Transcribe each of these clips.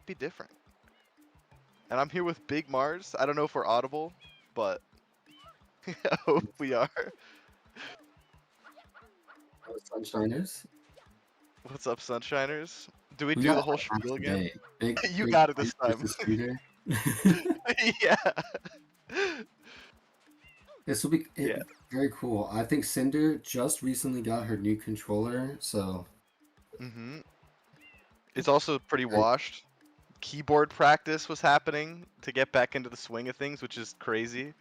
be different. And I'm here with Big Mars. I don't know if we're audible, but I hope we are. Sunshiners. What's up, Sunshiners? Do we We do got the it whole like half spiel again? today. Big You big got it fight this time. versus Scooter. Yeah. This will be Yeah. very cool. I think Cinder just recently got her new controller, so It's also pretty washed. Keyboard practice was happening to get back into the swing of things, which is crazy.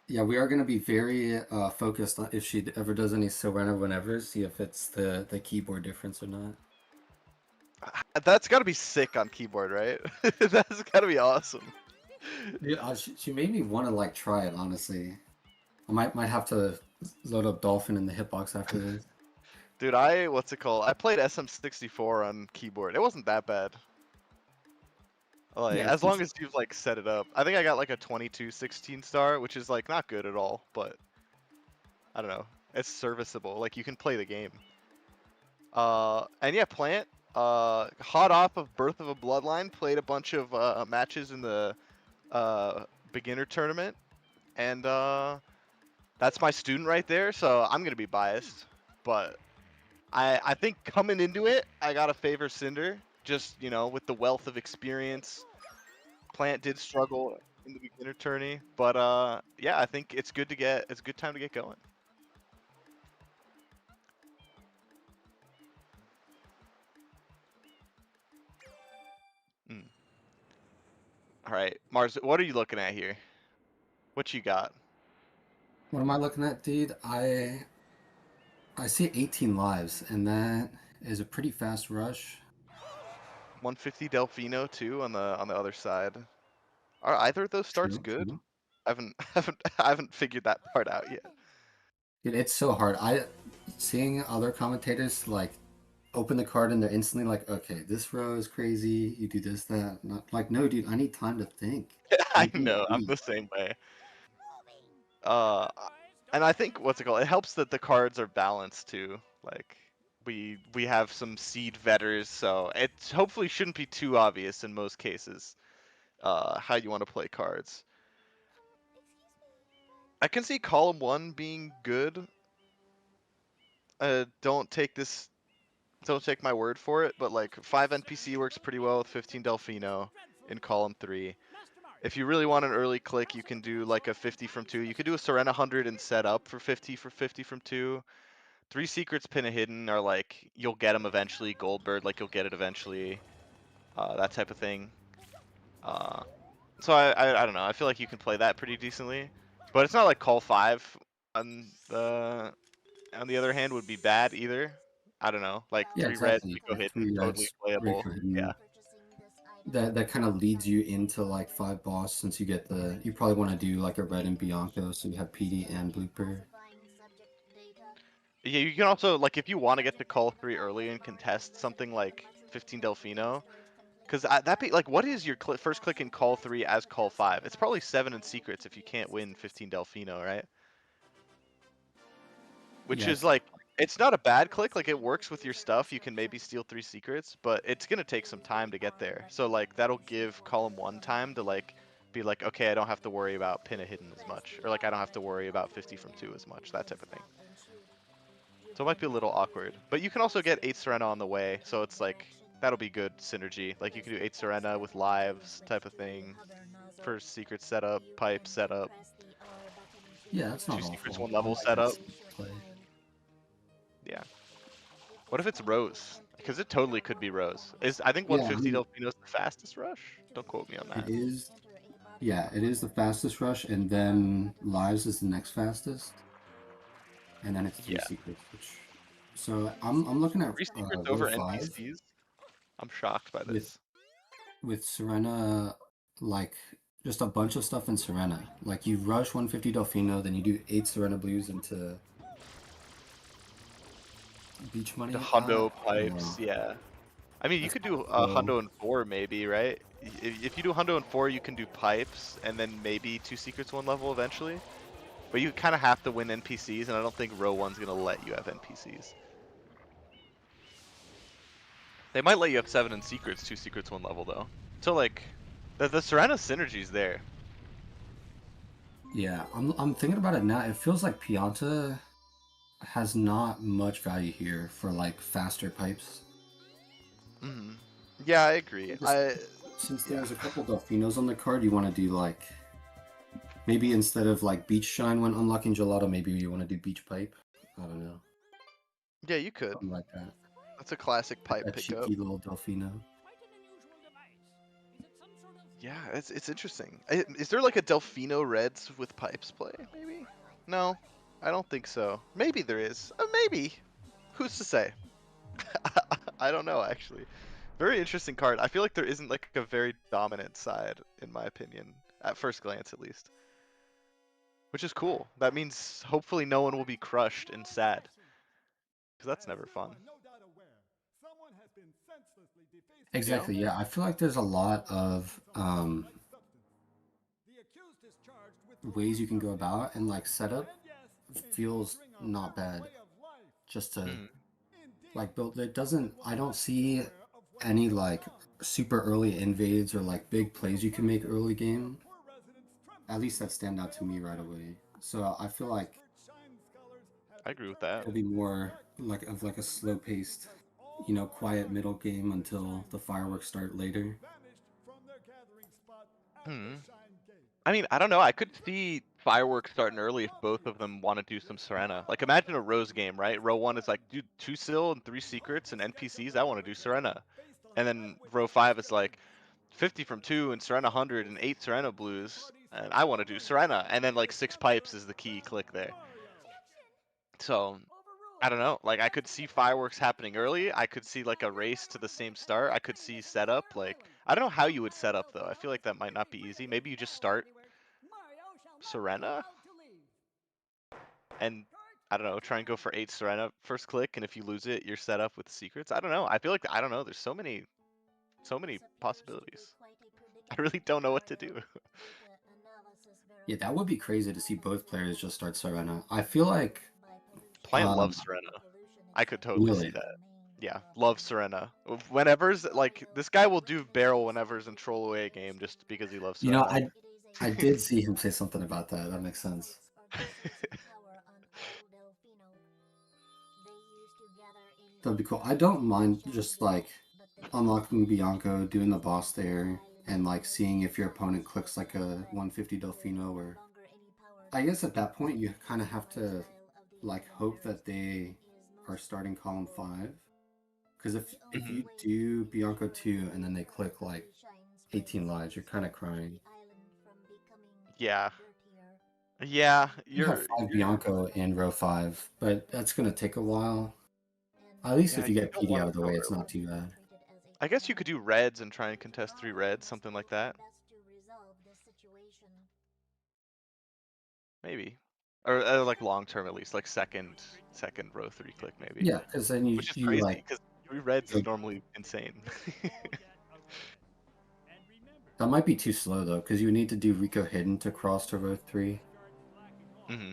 yeah, we are going to be very focused on if she ever does any Serena whenever, see if it's the keyboard difference or not. That's got to be sick on keyboard, right? That's got to be awesome. Yeah, she made me want to like try it, honestly. I might have to load up Dolphin in the hitbox after this. Dude, what's it called? I played SM64 on keyboard. It wasn't that bad. Like, Yeah, as long as you've like set it up. I think I got like a 22-16 star, which is like not good at all, but I don't know. It's serviceable. Like you can play the game. And yeah, Plant, hot off of Birth of a Bloodline, played a bunch of matches in the beginner tournament, and that's my student right there. So I'm gonna be biased, but I think coming into it, I gotta favor Cinder. Just with the wealth of experience. Plant did struggle in the beginner tourney, but yeah, I think it's a good time to get going. All right, Mars, what are you looking at here? What you got? what am I looking at, dude? I see 18 lives, and that is a pretty fast rush. 150 Delfino too on the other side. Are either of those starts True, good? true. I haven't I haven't figured that part out yet. Dude, it's so hard. Seeing other commentators like open the card and they're instantly like, okay, this row is crazy. You do this, that. Not like, no, dude. I need time to think. I I need to know, I'm read. the same way. Uh, and I think what's it called? It helps that the cards are balanced too. Like we have some seed vetters, so it hopefully shouldn't be too obvious in most cases how you want to play cards. I can see column 1 being good. Don't take my word for it, but like 5 NPC works pretty well with 15 Delfino in column 3. If you really want an early click, you can do like a 50 from 2. You could do a Serena 100 and set up for 50 from 2. 3 secrets pin a hidden are like you'll get them eventually. Goldbird, like you'll get it eventually. That type of thing. So I don't know. I feel like you can play that pretty decently, but it's not like call 5 on the other hand would be bad either. I don't know. Like Yeah, 3 red, exactly. Rico Like hidden, 3 totally reds, playable. Rico Yeah. hidden. That kind of leads you into like 5 boss since you get you probably want to do like a red and Bianco, so you have PD and Blooper. Yeah, you can also like if you want to get to call 3 early and contest something like 15 Delfino. Because that be like, what is your first click in call 3 as call 5? It's probably 7 in secrets if you can't win 15 Delfino, right? Which Yeah, is like, it's not a bad click. Like it works with your stuff. You can maybe steal 3 secrets, but it's gonna take some time to get there. So like that'll give column 1 time to like be like, okay, I don't have to worry about pin a hidden as much, or like I don't have to worry about 50 from 2 as much, that type of thing. So it might be a little awkward, but you can also get 8 Serena on the way. So it's like that'll be good synergy. Like you can do 8 Serena with lives type of thing. First secret setup, pipe setup, yeah, that's 2 not secrets, awful. 1 I level like that setup. play. Yeah. What if it's Rose? Because it totally could be Rose. I think Yeah, I 150 mean, Delfino is the fastest rush. Don't quote me on it that. is. Yeah, it is the fastest rush, and then lives is the next fastest, and then it's 3 Yeah. secrets. So I'm looking at 3 secrets row over 5 NPCs. I'm shocked by with this. Serena, like just a bunch of stuff in Serena. Like you rush 150 Delfino, then you do 8 Serena blues into beach The money. Hundo I don't know. pipes, yeah. I mean, you That's could do so. Hundo and 4 maybe, right? If you do Hundo and 4, you can do pipes, and then maybe 2 secrets 1 level eventually. But you kind of have to win NPCs, and I don't think row 1's going to let you have NPCs. They might let you have 7 in secrets, 2 secrets 1 level, though. So like, the Serena synergy's there. Yeah, I'm thinking about it now. It feels like Pianta has not much value here for like faster pipes. Hmm. Yeah, I agree. Just since Yeah. there's a couple Delfinos on the card, you want to do like maybe instead of like Beach Shine when unlocking Gelato, maybe you want to do Beach Pipe. I don't know, Yeah, you could. something like that. That's a classic pipe A pickup. cheeky little Delfino. Yeah, it's interesting. Is there like a Delfino Reds with pipes play? Maybe. No, I don't think so. Maybe there is. Maybe. Who's to say? I don't know actually. Very interesting card. I feel like there isn't like a very dominant side in my opinion, at first glance at least. Which is cool. That means hopefully no one will be crushed and sad. Because that's never fun. You know? Exactly. Yeah, I feel like there's a lot of ways you can go about, and like setup feels not bad. Just to Mhm. like build. It doesn't. I don't see any like super early invades or like big plays you can make early game. At least that stand out to me right away. So I feel like I agree with that. it'll be more like of like a slow paced, you know, quiet middle game until the fireworks start later. Hmm. I mean, I don't know. I could see fireworks starting early if both of them want to do some Serena. Like, imagine a Rose game, right? Row one is like, dude, 2 Sil and 3 secrets and NPCs. I want to do Serena. And then row five is like 50 from 2 and Serena 100 and 8 Serena blues. And I want to do Serena. And then like 6 pipes is the key click there. So I don't know. Like I could see fireworks happening early. I could see like a race to the same start. I could see setup. Like I don't know how you would set up though. I feel like that might not be easy. Maybe you just start Serena and I don't know, try and go for 8 Serena first click, and if you lose it, you're set up with secrets. I don't know. I feel like I don't know. There's so many possibilities. I really don't know what to do. Yeah, that would be crazy to see both players just start Serena. I feel like Plant loves Serena. I could totally see really, that. Yeah, love Serena. Whenever's like this guy will do barrel whenever's in troll away a game just because he loves you know, Serena. I did see him say something about that. That makes sense. That'd be cool. I don't mind just like unlocking Bianco, doing the boss there, and like seeing if your opponent clicks like a 150 Delfino. Or I guess at that point you kind of have to like hope that they are starting column 5. Because if Mhm. you do Bianco 2 and then they click like 18 lives, you're kind of crying. Yeah. Yeah, You have you're 5 Bianco in row 5, but that's gonna take a while. At least yeah, if you you get don't PD want out to of the go way, it's early. not too bad. I guess you could do reds and try and contest 3 reds, something like that. Maybe. Or like long term at least, like second row 3 click maybe. Yeah, because then Which is you crazy like because 3 reds is go. normally insane. That might be too slow though, because you need to do Rico Hidden to cross to row 3. Hmm.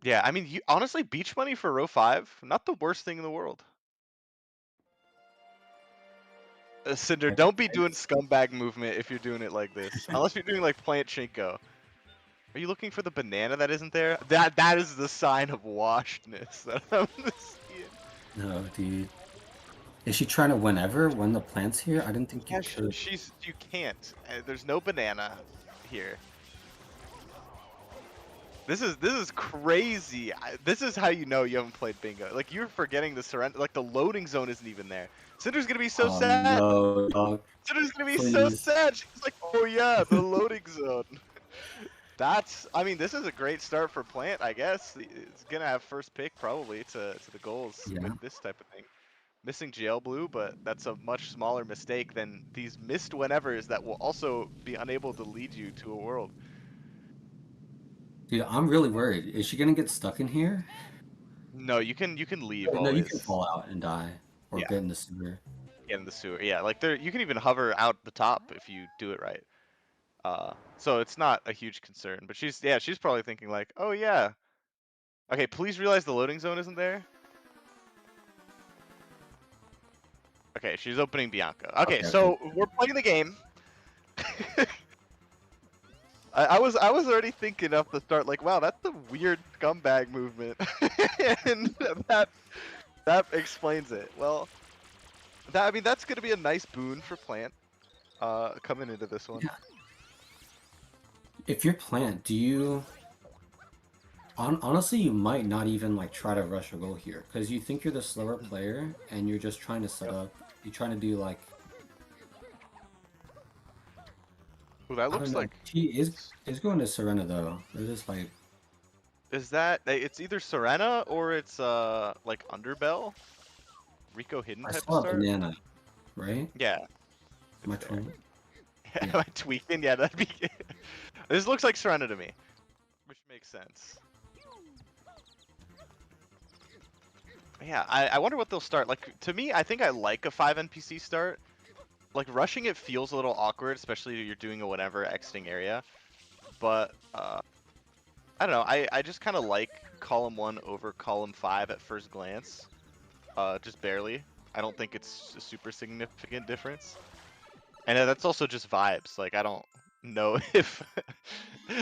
Yeah, I mean, honestly, beach money for row 5, not the worst thing in the world. Cinder, Like, don't be doing scumbag movement if you're doing it like this. Unless you're doing like Plant Chinko. Are you looking for the banana that isn't there? That is the sign of washedness that I'm seeing. no, dude. Is she trying to win the plant's here? I didn't think you Yeah, could. you can't. There's no banana here. This is crazy. This is how you know you haven't played bingo. Like you're forgetting the surrender. Like the loading zone isn't even there. Cinder's gonna be so Oh sad. no, dog. Cinder's gonna be so Please. sad. She's like, oh yeah, the loading zone. I mean, this is a great start for Plant, I guess. It's gonna have first pick probably to the goals with Yeah. this type of thing. Missing jail blue, but that's a much smaller mistake than these missed whenevers that will also be unable to lead you to a world. Dude, I'm really worried. Is she gonna get stuck in here? No, you can leave No, you can always. fall out and die. Or Yeah, get in the sewer. get in the sewer. Yeah, like there you can even hover out the top if you do it right. So it's not a huge concern. But she's probably thinking like, oh yeah. Okay, please realize the loading zone isn't there. Okay, she's opening Bianca. Okay, Okay, okay. so we're playing the game. I was already thinking off the start like, wow, that's a weird scumbag movement, and that explains it. Well, I mean that's gonna be a nice boon for Plant, coming into this one. Yeah. If you're Plant, do you honestly you might not even like try to rush a goal here because you think you're the slower player and you're just trying to set Yep. up. You're trying to do like Ooh, that I don't looks know. like. She is going to Serena though. They're just like Is that? It's either Serena or it's like Underbell, Rico Hidden I type of saw a start. banana, right? Yeah, Am I it's there. tweeting? Am Yeah. I tweaking? Yeah, that'd be. This looks like Serena to me, which makes sense. Yeah, I wonder what they'll start. Like, to me, I think I like a 5 NPC start. Like, rushing it feels a little awkward, especially if you're doing a whenever exiting area. But, I don't know, I just kind of like column 1 over column 5 at first glance. Just barely. I don't think it's a super significant difference. And that's also just vibes. Like, I don't know if...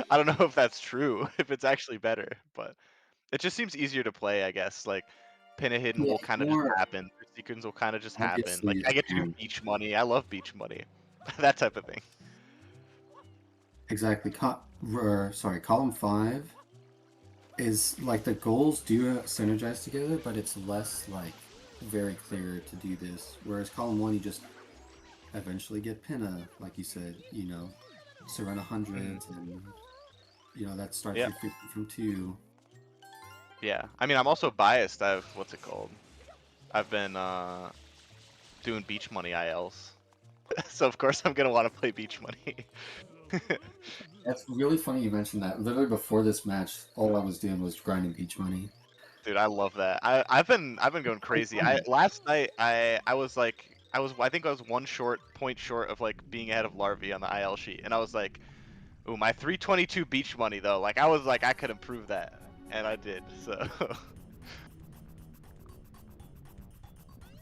I don't know if that's true, if it's actually better, but... It just seems easier to play, I guess. Like, pin a hidden Yeah, will it's kind of just more happen. Sequence will kind of just happen. Like, obviously I get to do apparent. beach money. I love beach money. That type of thing. Exactly. Sorry, column 5 is like the goals do synergize together, but it's less like very clear to do this. Whereas column 1, you just eventually get Pinna, like you said, Serena Mhm. hundreds, and that starts Yeah, your 50 from 2. yeah. I mean, I'm also biased. What's it called? I've been doing beach money ILs. So, of course, I'm going to want to play beach money. That's really funny you mentioned that. Literally before this match, all I was doing was grinding beach money. Dude, I love that. I've been going So crazy. funny. Last night I was like I think I was one point short of like being ahead of Larvae on the IL sheet, and I was like, ooh, my 322 beach money though. Like I was like I could improve that, and I did. So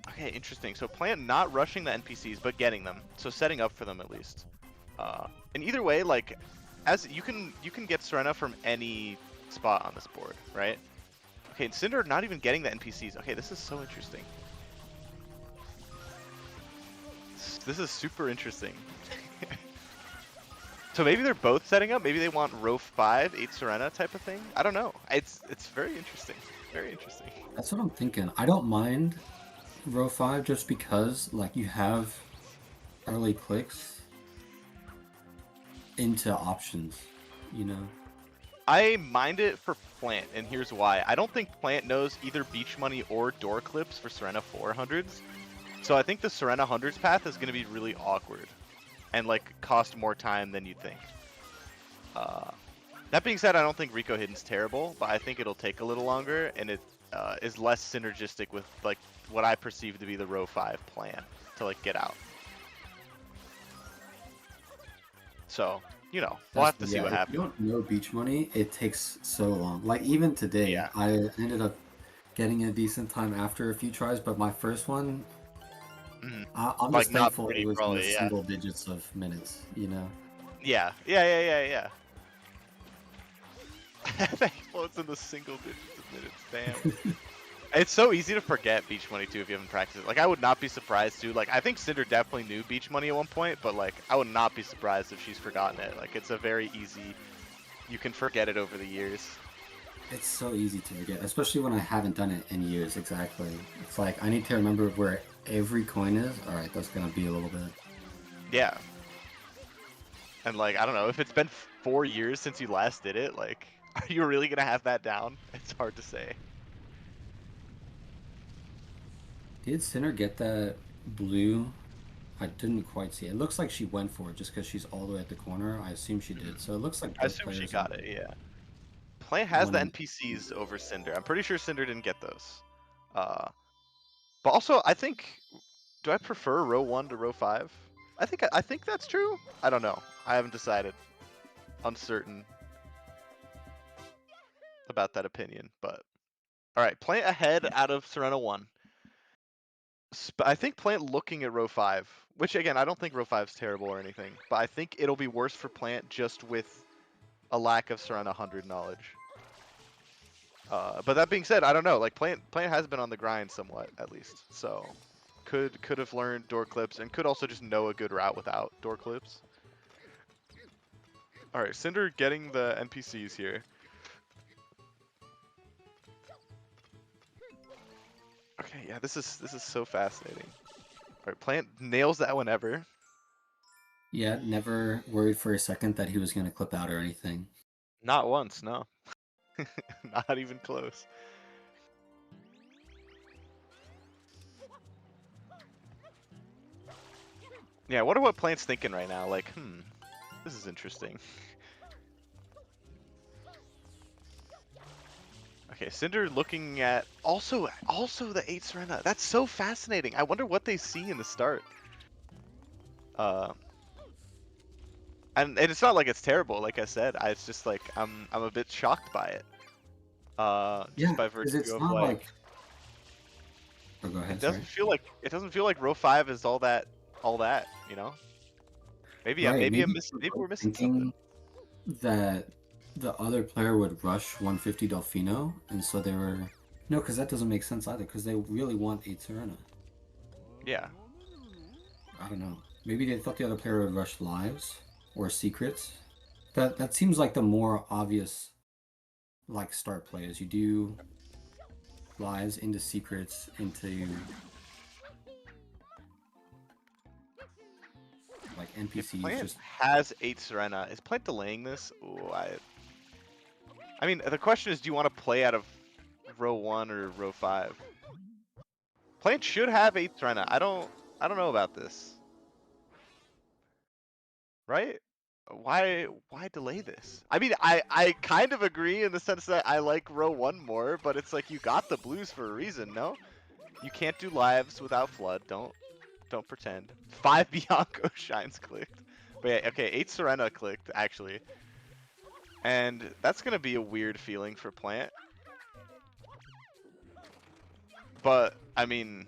okay, interesting. So plan not rushing the NPCs, but getting them. So setting up for them at least. And either way, like as you can get Serena from any spot on this board, right? Okay, and Cinder not even getting the NPCs. Okay, this is so interesting. This is super interesting. So maybe they're both setting up. Maybe they want row 5, 8 Serena type of thing. I don't know. It's very interesting. Very interesting. That's what I'm thinking. I don't mind row 5 just because like you have early clicks into options, you know. I mind it for Plant, and here's why. I don't think Plant knows either Beach Money or Door Clips for Serena 400s. So I think the Serena 100s path is going to be really awkward and like cost more time than you think. Uh, that being said, I don't think Rico Hidden's terrible, but I think it'll take a little longer, and it is less synergistic with like what I perceive to be the row 5 plan to like get out. So, we'll have to see Yeah, what if you happens. don't know beach money, it takes so long. Like even today, Yeah. I ended up getting a decent time after a few tries, but my first one, Mhm. I'm Like just not thankful it pretty, was in the probably. Yeah. single digits of minutes, you know. Yeah. Yeah. Yeah. Yeah. Yeah. Thankful it's in the single digits of minutes. Damn. It's so easy to forget Beach Money too if you haven't practiced it. Like I would not be surprised too. Like I think Cinder definitely knew Beach Money at one point, but like I would not be surprised if she's forgotten it. Like it's a very easy. You can forget it over the years. It's so easy to forget, especially when I haven't done it in years exactly. It's like I need to remember where every coin is. All right, that's gonna be a little bit. Yeah. And like I don't know if it's been 4 years since you last did it. Like, are you really gonna have that down? It's hard to say. Did Sinner get that blue? I didn't quite see it. It looks like she went for it just because she's all the way at the corner. I assume she did. Mhm. So it looks like I both assume she players are got it. Yeah. Plant has the wanting. NPCs over Cinder. I'm pretty sure Cinder didn't get those. Uh, but also I think, do I prefer row 1 to row 5? I think that's true. I don't know. I haven't decided. Uncertain about that opinion, but all right. Plant ahead out of Serena 1. I think Plant looking at row 5, which again, I don't think row 5 is terrible or anything, but I think it'll be worse for Plant just with a lack of surround 100 knowledge. But that being said, I don't know. Like Plant has been on the grind somewhat, at least. So could have learned door clips and could also just know a good route without door clips. All right, Cinder getting the NPCs here. Okay, yeah, this is so fascinating. All right, Plant nails that whenever. Yeah, never worried for a second that he was going to clip out or anything. Not once, no. Not even close. Yeah, I wonder what Plant's thinking right now. Like, this is interesting. Okay, Cinder looking at also the 8 Serena. That's so fascinating. I wonder what they see in the start. And it's not like it's terrible, like I said. It's just like I'm a bit shocked by it. Just Yeah, by because virtue it's of not like like. Oh, go it ahead. doesn't Sorry. feel like row 5 is all that, you know? Maybe Right. Maybe maybe we're we're missing something. thinking that the other player would rush 150 Delfino, and so they were. No, because that doesn't make sense either. Because they really want 8 Serena. Yeah. I don't know. Maybe they thought the other player would rush lives or secrets. That seems like the more obvious like start play is you do lives into secrets into like If NPCs Plant just has 8 Serena, is Plant delaying this? Ooh, I mean, the question is, do you want to play out of row 1 or row 5? Plant should have 8 Serena. I don't know about this. Right? Why delay this? I mean, I kind of agree in the sense that I like row 1 more, but it's like you got the blues for a reason, no? You can't do lives without flood. Don't pretend. 5 Bianco shines clicked. But yeah, okay, 8 Serena clicked actually. And that's going to be a weird feeling for Plant. But I mean,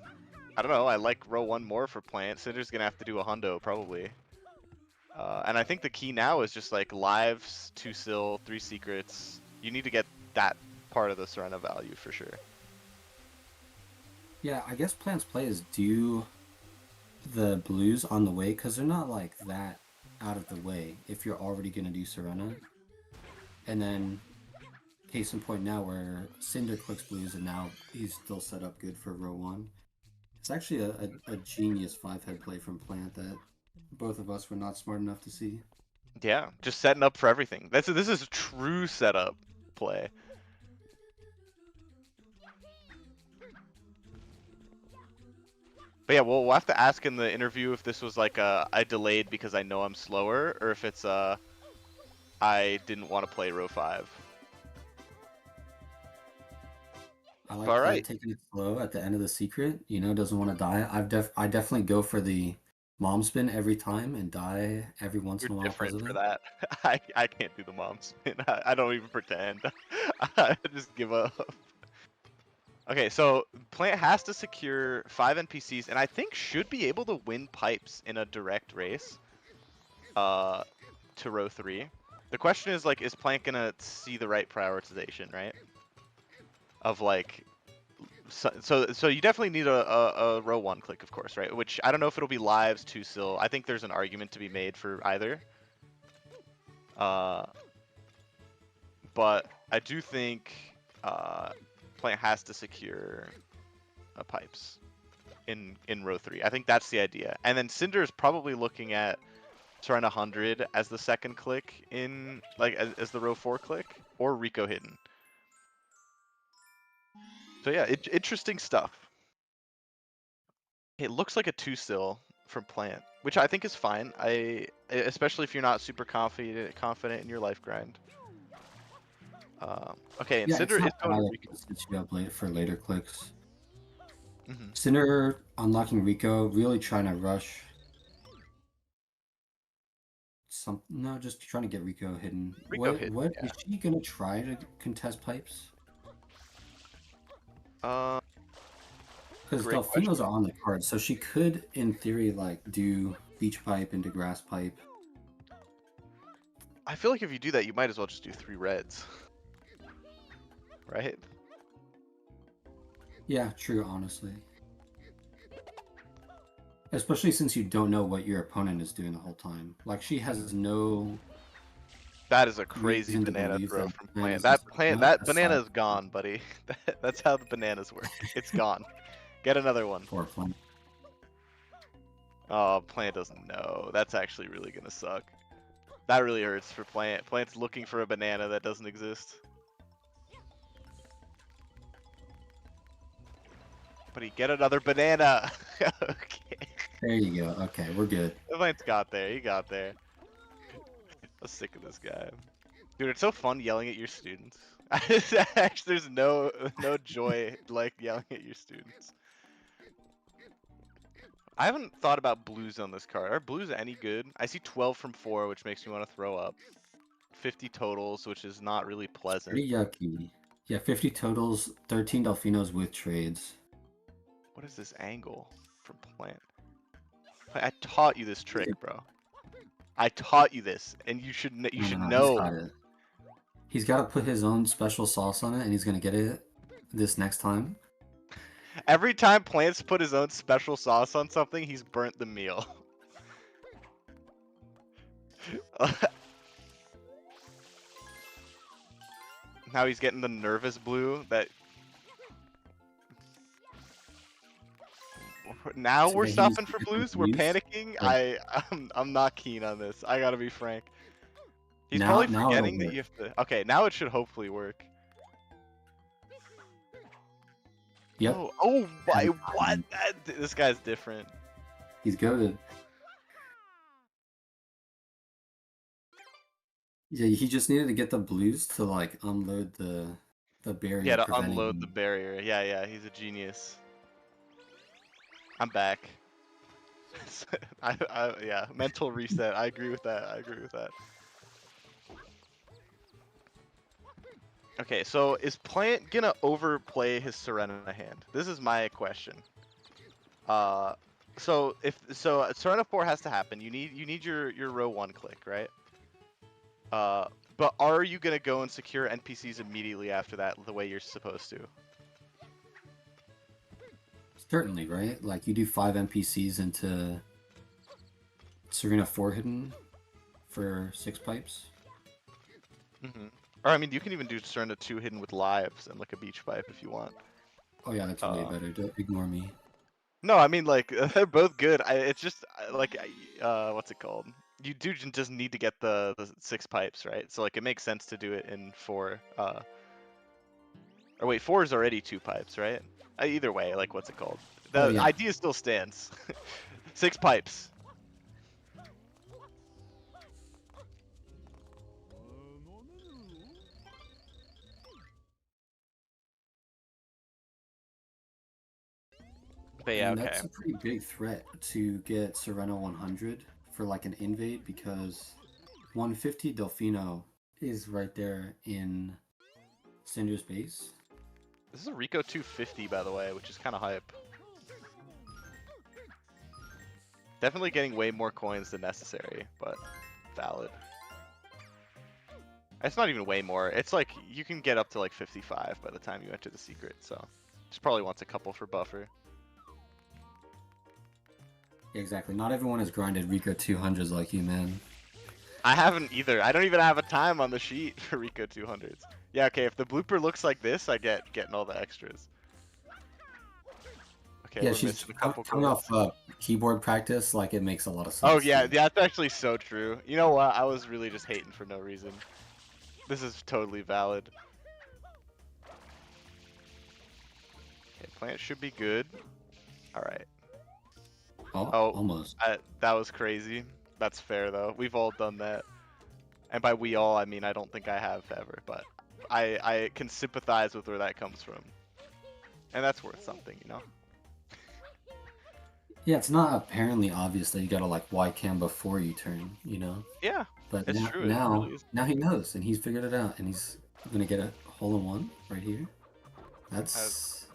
I don't know. I like row 1 more for Plant. Cinder's going to have to do a hundo probably. And I think the key now is just like lives, 2 sil, 3 secrets. You need to get that part of the Serena value for sure. yeah, I guess Plan's play is do the blues on the way because they're not like that out of the way if you're already gonna do Serena. And then case in point now where Cinder clicks blues and now he's still set up good for row 1. It's actually a genius 5-head play from Plant that both of us were not smart enough to see. Yeah, just setting up for everything. This is a true setup play. But yeah, we'll have to ask in the interview if this was like I delayed because I know I'm slower, or if it's I didn't want to play row 5. I like All Plant right, taking it slow at the end of the secret. You know, doesn't want to die. I definitely go for the mom spin every time and die every once you're in a while because different of for it. that. I can't do the mom spin. I don't even pretend. I just give up. Okay, so Plant has to secure 5 NPCs, and I think should be able to win pipes in a direct race to row 3. The question is, like, is Plant gonna see the right prioritization, right? Of, like, so you definitely need a row 1 click, of course, right? Which, I don't know if it'll be lives, 2 sil. I think there's an argument to be made for either. Uh, but I do think Plant has to secure pipes in row 3. I think that's the idea. And then Cinder is probably looking at Serena 100 as the second click in, like, as the row 4 click, or Rico hidden. So yeah, interesting stuff. It looks like a 2 sil from Plant, which I think is fine. Especially if you're not super confident in your life grind. Okay, and Yeah, Cinder it's is not going bad to if Rico. it sets you up late for later clicks. Hmm. Cinder unlocking Rico, really trying to rush some. No, just trying to get Rico hidden. Rico What hidden, what yeah. is she gonna try to contest pipes? Uh, Because Great Delfinos question. are on the card, so she could, in theory, like do beach pipe into grass pipe. I feel like if you do that, you might as well just do 3 reds. Right? Yeah, true, honestly. Especially since you don't know what your opponent is doing the whole time. Like, she has no That is a crazy reason to banana believe throw that from Plant Plant. is just That a banana side is gone, buddy. That's how the bananas work. It's gone. Get another one. for Plant. Oh, Plant doesn't know. That's actually really gonna suck. That really hurts for Plant. Plant's looking for a banana that doesn't exist. But he get another banana. Okay. There you go. Okay, we're good. Plant's got there. He got there. I'm sick of this guy. Dude, it's so fun yelling at your students. Actually, there's no joy like yelling at your students. I haven't thought about blues on this card. Are blues any good? I see 12 from 4, which makes me want to throw up. 50 totals, which is not really pleasant. Pretty yucky. Yeah, 50 totals, 13 Delfinos with trades. What is this angle from Plant? I taught you this trick, bro. I taught you this, and you should No, should no, he's know. got it. He's got to put his own special sauce on it, and he's going to get it this next time. Every time Plant's put his own special sauce on something, he's burnt the meal. Now he's getting the nervous blue that. Now So we're yeah, stopping for blues. We're confused. panicking. I'm not keen on this. I gotta be frank. He's Now probably it'll forgetting that work. you have to. Okay, now it should hopefully work. Yep. Oh, why? What? This guy's different. He's goaded. Yeah, he just needed to get the blues to like unload the barrier. Yeah, to preventing unload the him. barrier. Yeah, he's a genius. I'm back. Yeah, mental reset. I agree with that. I agree with that. Okay, so is Plant gonna overplay his Serena hand? This is my question. So Serena 4 has to happen. You need your row 1 click, right? But are you gonna go and secure NPCs immediately after that the way you're supposed to? Certainly, right? Like you do 5 NPCs into Serena 4 hidden for 6 pipes. Mm-hmm. Or I mean, you can even do Serena 2 hidden with lives and like a beach pipe if you want. Oh yeah, that's way better. Don't ignore me. No, I mean like they're both good. It's just like what's it called? You do just need to get the 6 pipes, right? So like it makes sense to do it in 4. Or wait, 4 is already 2 pipes, right? Either way, like what's it called? Oh The yeah. idea still stands. 6 pipes. But yeah, And okay. that's a pretty big threat to get Serena 100 for like an invade because 150 Delfino is right there in Cinder's base. This is a Rico 250, by the way, which is kind of hype. Definitely getting way more coins than necessary, but valid. It's not even way more. It's like you can get up to like 55 by the time you enter the secret, so just probably wants a couple for buffer. Exactly. Not everyone has grinded Rico 200s like you, man. I haven't either. I don't even have a time on the sheet for Rico 200s. Yeah, okay, if the blooper looks like this, I getting all the extras. Okay, Yeah, we're she's missing a couple coming coins. off keyboard practice. Like it makes a lot of sense. Oh yeah, that's actually so true. You know what? I was really just hating for no reason. This is totally valid. Okay, plant should be good. All right. Oh, almost. That was crazy. That's fair though. We've all done that. And by we all, I mean I don't think I have ever, but I can sympathize with where that comes from. And that's worth something, you know? Yeah, it's not apparently obvious that you gotta like Y cam before you turn, you know? Yeah, But it's true. now, It really is. now he knows and he's figured it out and he's gonna get a hole in one right here. That's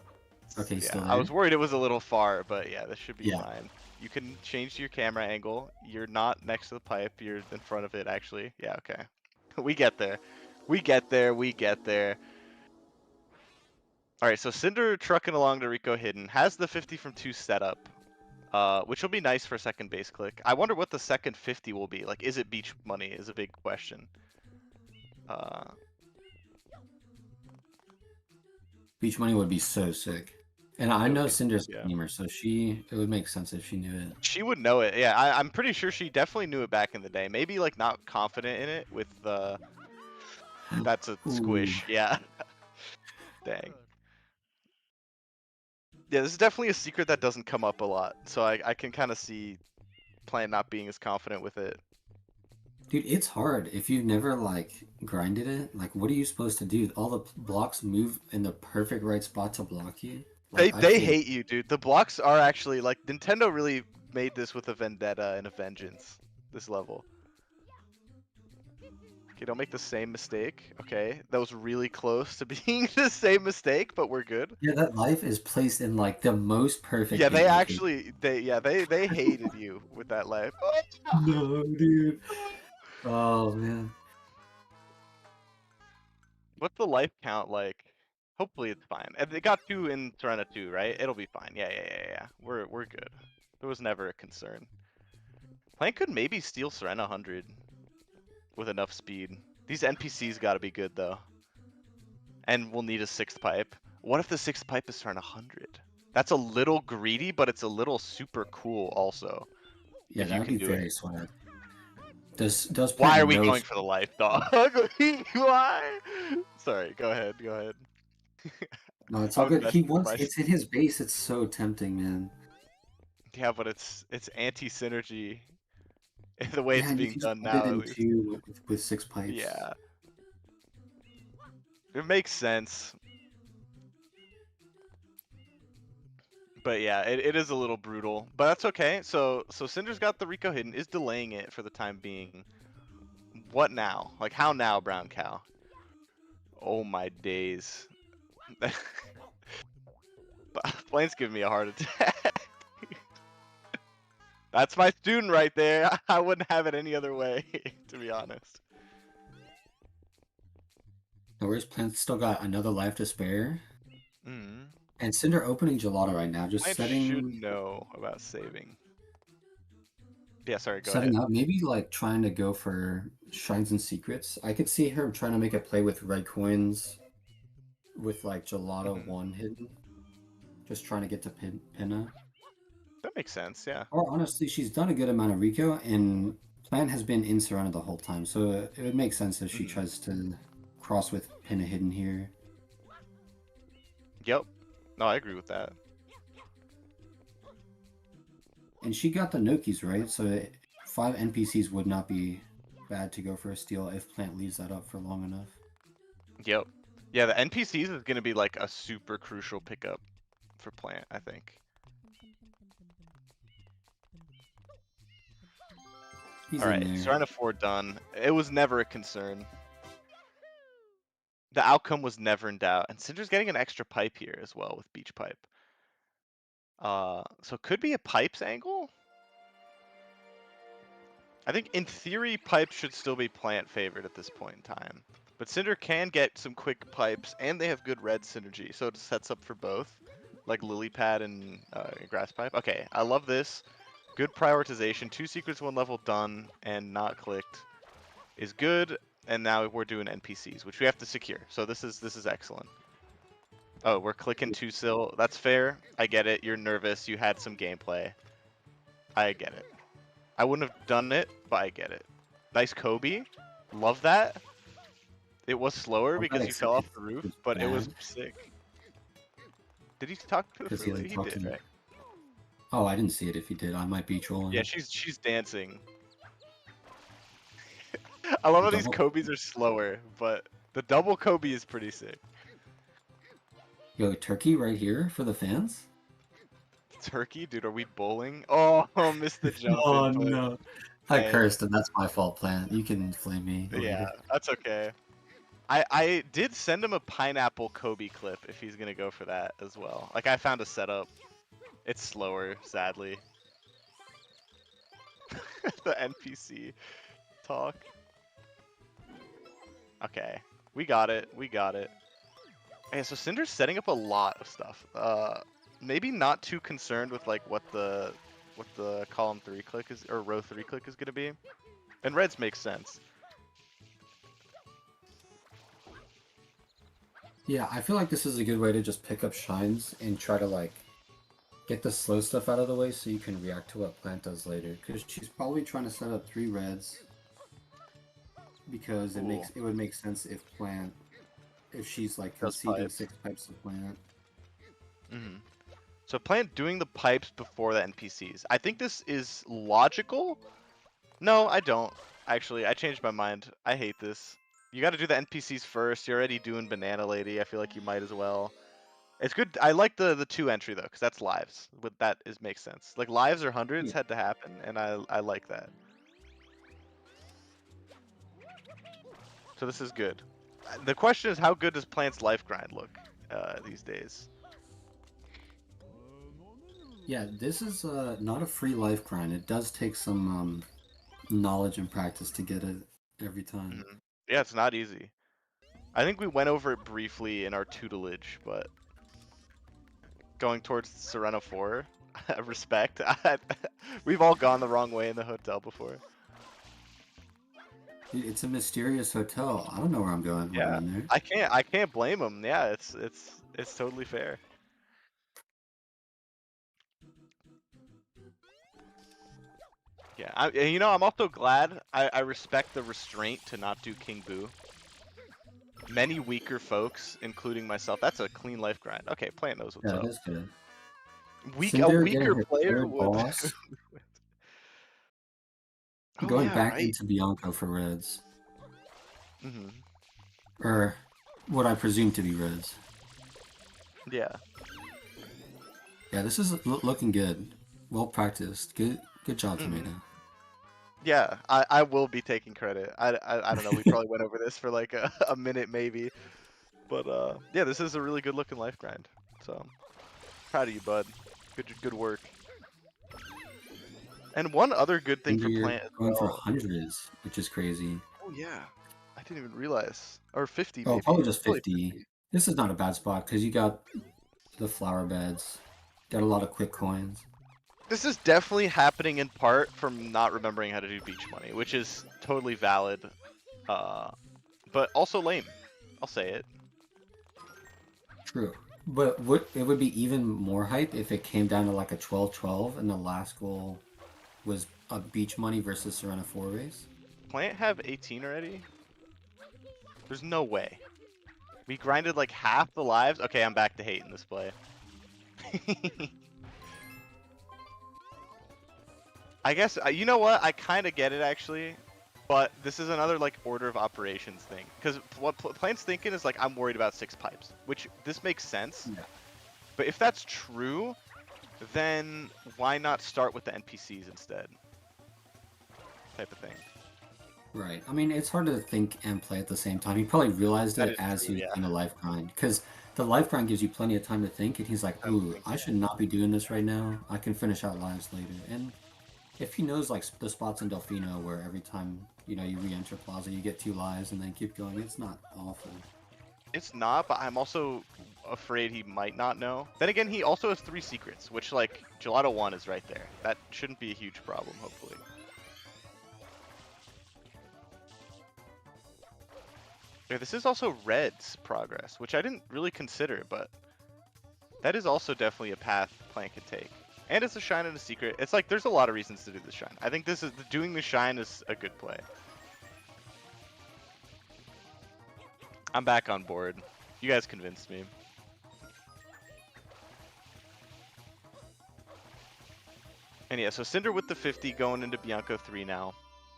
Okay, he's Yeah, still I was there? worried it was a little far, but yeah, this should be Yeah. fine. You can change your camera angle. You're not next to the pipe. You're in front of it, actually. Yeah, okay. We get there. We get there. We get there. All right, so Cinder trucking along to Rico Hidden has the 50 from 2 setup, which will be nice for second base click. I wonder what the second 50 will be. Like, is it beach money is a big question. Uh, Beach Money would be so sick. And I it would know be, Cinder's a yeah. gamer, so it would make sense if she knew it. She would know it. Yeah, I'm pretty sure she definitely knew it back in the day. Maybe like not confident in it with that's a Ooh. squish. Yeah. Dang. Yeah, this is definitely a secret that doesn't come up a lot. So I can kind of see Plan not being as confident with it. Dude, it's hard. If you've never like grinded it, like what are you supposed to do? All the blocks move in the perfect right spot to block you? They Like I they feel hate you, dude. The blocks are actually like Nintendo really made this with a vendetta and a vengeance. This level. Okay, don't make the same mistake. Okay, that was really close to being the same mistake, but we're good. yeah, that life is placed in like the most perfect Yeah, hit they location. actually they hated you with that life. No, dude. Oh man. What's the life count like? Hopefully it's fine. And they got 2 in Serena 2, right? It'll be fine. Yeah. We're good. There was never a concern. Plank could maybe steal Serena 100 with enough speed. These NPCs gotta be good though. And we'll need a 6th pipe. What if the 6th pipe is Serena 100? That's a little greedy, but it's a little super cool also. Yeah, If that you would can be do it. very swag. Does Why Plant are we know? going for the life, dog? Why? Sorry, go ahead, go ahead. No, it's I all was good. He messing with wants my. it's in his base. It's so tempting, man. Yeah, but it's anti-synergy the way Yeah, it's and you being can just done put it now, at in least. two with 6 pipes. Yeah, it makes sense. But yeah, it is a little brutal, but that's okay. So Cinder's got the Rico hidden, is delaying it for the time being. What now? Like how now, Brown Cow? Oh my days. Blaine's giving me a heart attack. That's my student right there. I wouldn't have it any other way, to be honest. No worries, Plant still got another life to spare. Mm. And Cinder opening Gelato right now, just Blaine should know about saving. Yeah, sorry, go ahead. setting up, maybe like trying to go for Shines and Secrets. I could see her trying to make a play with red coins with like Gelato Hmm. 1 hidden. Just trying to get to Pinna. That makes sense, yeah. Or honestly, she's done a good amount of Rico, and Plan has been in Serena the whole time, so it would make sense if she Hmm. tries to cross with Pinna hidden here. Yep. No, I agree with that. And she got the Nokis, right? So 5 NPCs would not be bad to go for a steal if Plant leaves that up for long enough. Yep. Yeah, the NPCs is gonna be like a super crucial pickup for Plant, I think. He's All in right, there. Serena 4 done. It was never a concern. The outcome was never in doubt, and Cinder's getting an extra pipe here as well with Beach Pipe. So it could be a pipes angle. I think in theory, pipes should still be Plant favored at this point in time. But Cinder can get some quick pipes, and they have good red synergy, so it sets up for both, like Lily Pad and Grass Pipe. Okay, I love this. Good prioritization. 2 secrets, 1 level done and not clicked is good. And now we're doing NPCs, which we have to secure. So this is excellent. Oh, we're clicking 2 still. That's fair. I get it. You're nervous. You had some gameplay. I get it. I wouldn't have done it, but I get it. Nice Kobe. Love that. It was slower All that because you fell except off the roof, it's but it was bad sick. Did he talk to the because he fruit lady? hasn't He talked to did, me. right? Oh, I didn't see it. If he did, I might be Yeah, trolling. she's dancing. I love how these Double. Kobe's are slower, but the double Kobe is pretty sick. Yo, turkey right here for the fans? Turkey, dude, are we bowling? Oh, missed the jump Oh input. no. I Dang. cursed and that's my fault, Plant. You can flame me Yeah, later. that's okay. I did send him a pineapple Kobe clip if he's gonna go for that as well. Like I found a setup. It's slower, sadly. The NPC talk. Okay, we got it. We got it. Okay, so Cinder's setting up a lot of stuff. Maybe not too concerned with like what the column 3 click is or row 3 click is gonna be. And Red's makes sense. Yeah, I feel like this is a good way to just pick up shines and try to like get the slow stuff out of the way so you can react to what Plant does later. Because she's probably trying to set up 3 reds. Because Cool. it would make sense if she's like Does conceding pipes. 6 pipes of Plant. So Plant doing the pipes before the NPCs. I think this is logical. No, I don't. Actually, I changed my mind. I hate this. You got to do the NPCs first. You're already doing Banana Lady. I feel like you might as well. It's good. I like the 2 entry though, because that's lives. But that is makes sense. Like lives or hundreds Yeah. had to happen, and I like that. So this is good. The question is, how good does Plant's life grind look these days? Yeah, this is not a free life grind. It does take some knowledge and practice to get it every time. Yeah, it's not easy. I think we went over it briefly in our tutelage, but going towards Serena 4, respect. We've all gone the wrong way in the hotel before. Dude, it's a mysterious hotel. I don't know where I'm going when I'm Yeah, in there. I can't blame him. Yeah, it's totally fair. Yeah, I'm also glad. I respect the restraint to not do King Boo. Many weaker folks, including myself. That's a clean life grind. Okay, Plant knows what's Yeah, up. it is good. A Cinder getting weaker her player third would. boss. Oh Going yeah, back right. into Bianco for Reds. hmm Or what I presume to be Reds. Yeah. Yeah, this is looking good. Well practiced. Good job, hmm Tomato. Yeah, I will be taking credit. I don't know. We probably went over this for like a minute maybe, but yeah, this is a really good looking life grind. So proud of you, bud. Good work. And one other good thing Cinder, for you're Plant as going for well. hundreds, which is crazy. Oh yeah, I didn't even realize. Or 50 Oh, maybe. probably just Probably 50. 50. This is not a bad spot because you got the flower beds. Got a lot of quick coins. This is definitely happening in part from not remembering how to do beach money, which is totally valid, but also lame. I'll say it. True. But it would be even more hype if it came down to like a 12-12 and the last goal was a beach money versus Serena 4 race. Plant have 18 already? There's no way. We grinded like half the lives? Okay, I'm back to hating this play. I guess, you know what? I kind of get it actually. But this is another like order of operations thing. Because what Plant's thinking is like, I'm worried about 6 pipes. Which, this makes sense. Yeah. But if that's true, then why not start with the NPCs instead? Type of thing. Right. I mean, it's hard to think and play at the same time. He probably realized That it is as true, he was yeah. doing the life grind. Because the life grind gives you plenty of time to think, and he's like, ooh, I should not be doing this right now. I can finish out lives later. And if he knows like the spots in Delfino where every time, you re-enter Plaza, you get 2 lives and then keep going, it's not awful. It's not, but I'm also afraid he might not know. Then again, he also has 3 secrets, which like Gelato 1 is right there. That shouldn't be a huge problem, hopefully. Yeah, this is also Red's progress, which I didn't really consider, but that is also definitely a path Plant can take. And it's a shine and a secret. It's like there's a lot of reasons to do the shine. I think doing the shine is a good play. I'm back on board. You guys convinced me. And yeah, so Cinder with the 50 going into Bianco 3 now.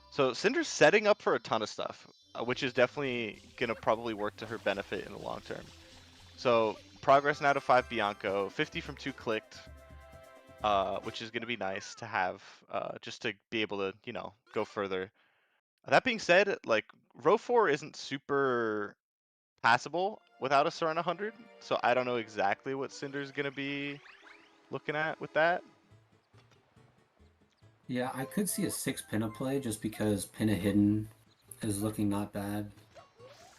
So Cinder's setting up for a ton of stuff, which is definitely going to probably work to her benefit in the long term. So progress now to 5 Bianco, 50 from 2 clicked, which is going to be nice to have just to be able to, go further. That being said, like row 4 isn't super passable without a Serena 100. So I don't know exactly what Cinder's gonna be looking at with that. Yeah, I could see a 6 Pinna play just because Pinna hidden is looking not bad.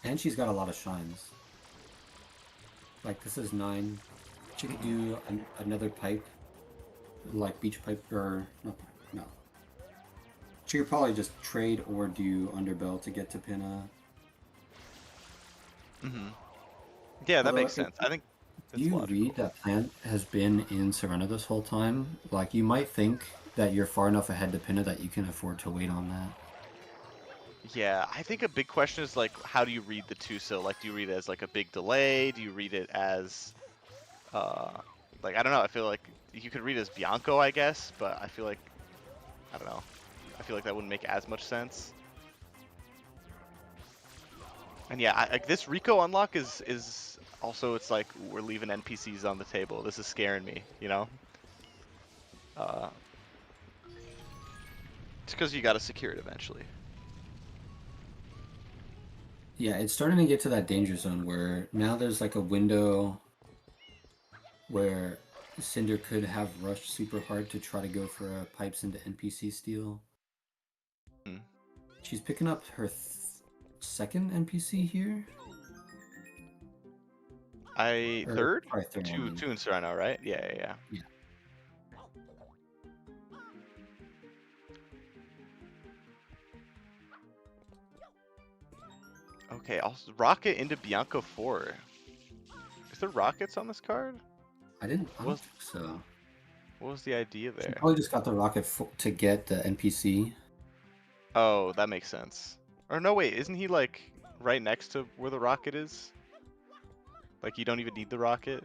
And she's got a lot of shines. Like, this is 9. She could do another pipe, like beach pipe, or no. She could probably just trade or do underbell to get to Pinna. Yeah, that Although, makes sense. I think do it's you logical. read that Plant has been in Serena this whole time? Like, you might think that you're far enough ahead to Pinna that you can afford to wait on that. Yeah, I think a big question is like, how do you read the Tuso? Like, do you read it as like a big delay? Do you read it as, uh, like, I don't know. I feel like you could read it as Bianco, I guess, but I feel like, I don't know. I feel like that wouldn't make as much sense. And yeah, like this Rico unlock is also, it's like we're leaving NPCs on the table. This is scaring me, you know? It's because you got to secure it eventually. Yeah, it's starting to get to that danger zone where now there's like a window where Cinder could have rushed super hard to try to go for a pipes into NPC steal. Hmm. She's picking up her second NPC here. Or Third? probably third, I mean. Two in Serena, right? Yeah. Yeah. Okay, also Rocket into Bianco 4. Is there rockets on this card? I don't think so. What was the idea She there? probably just got the rocket to get the NPC. Oh, that makes sense. Or no, wait, isn't he like right next to where the rocket is? Like you don't even need the rocket?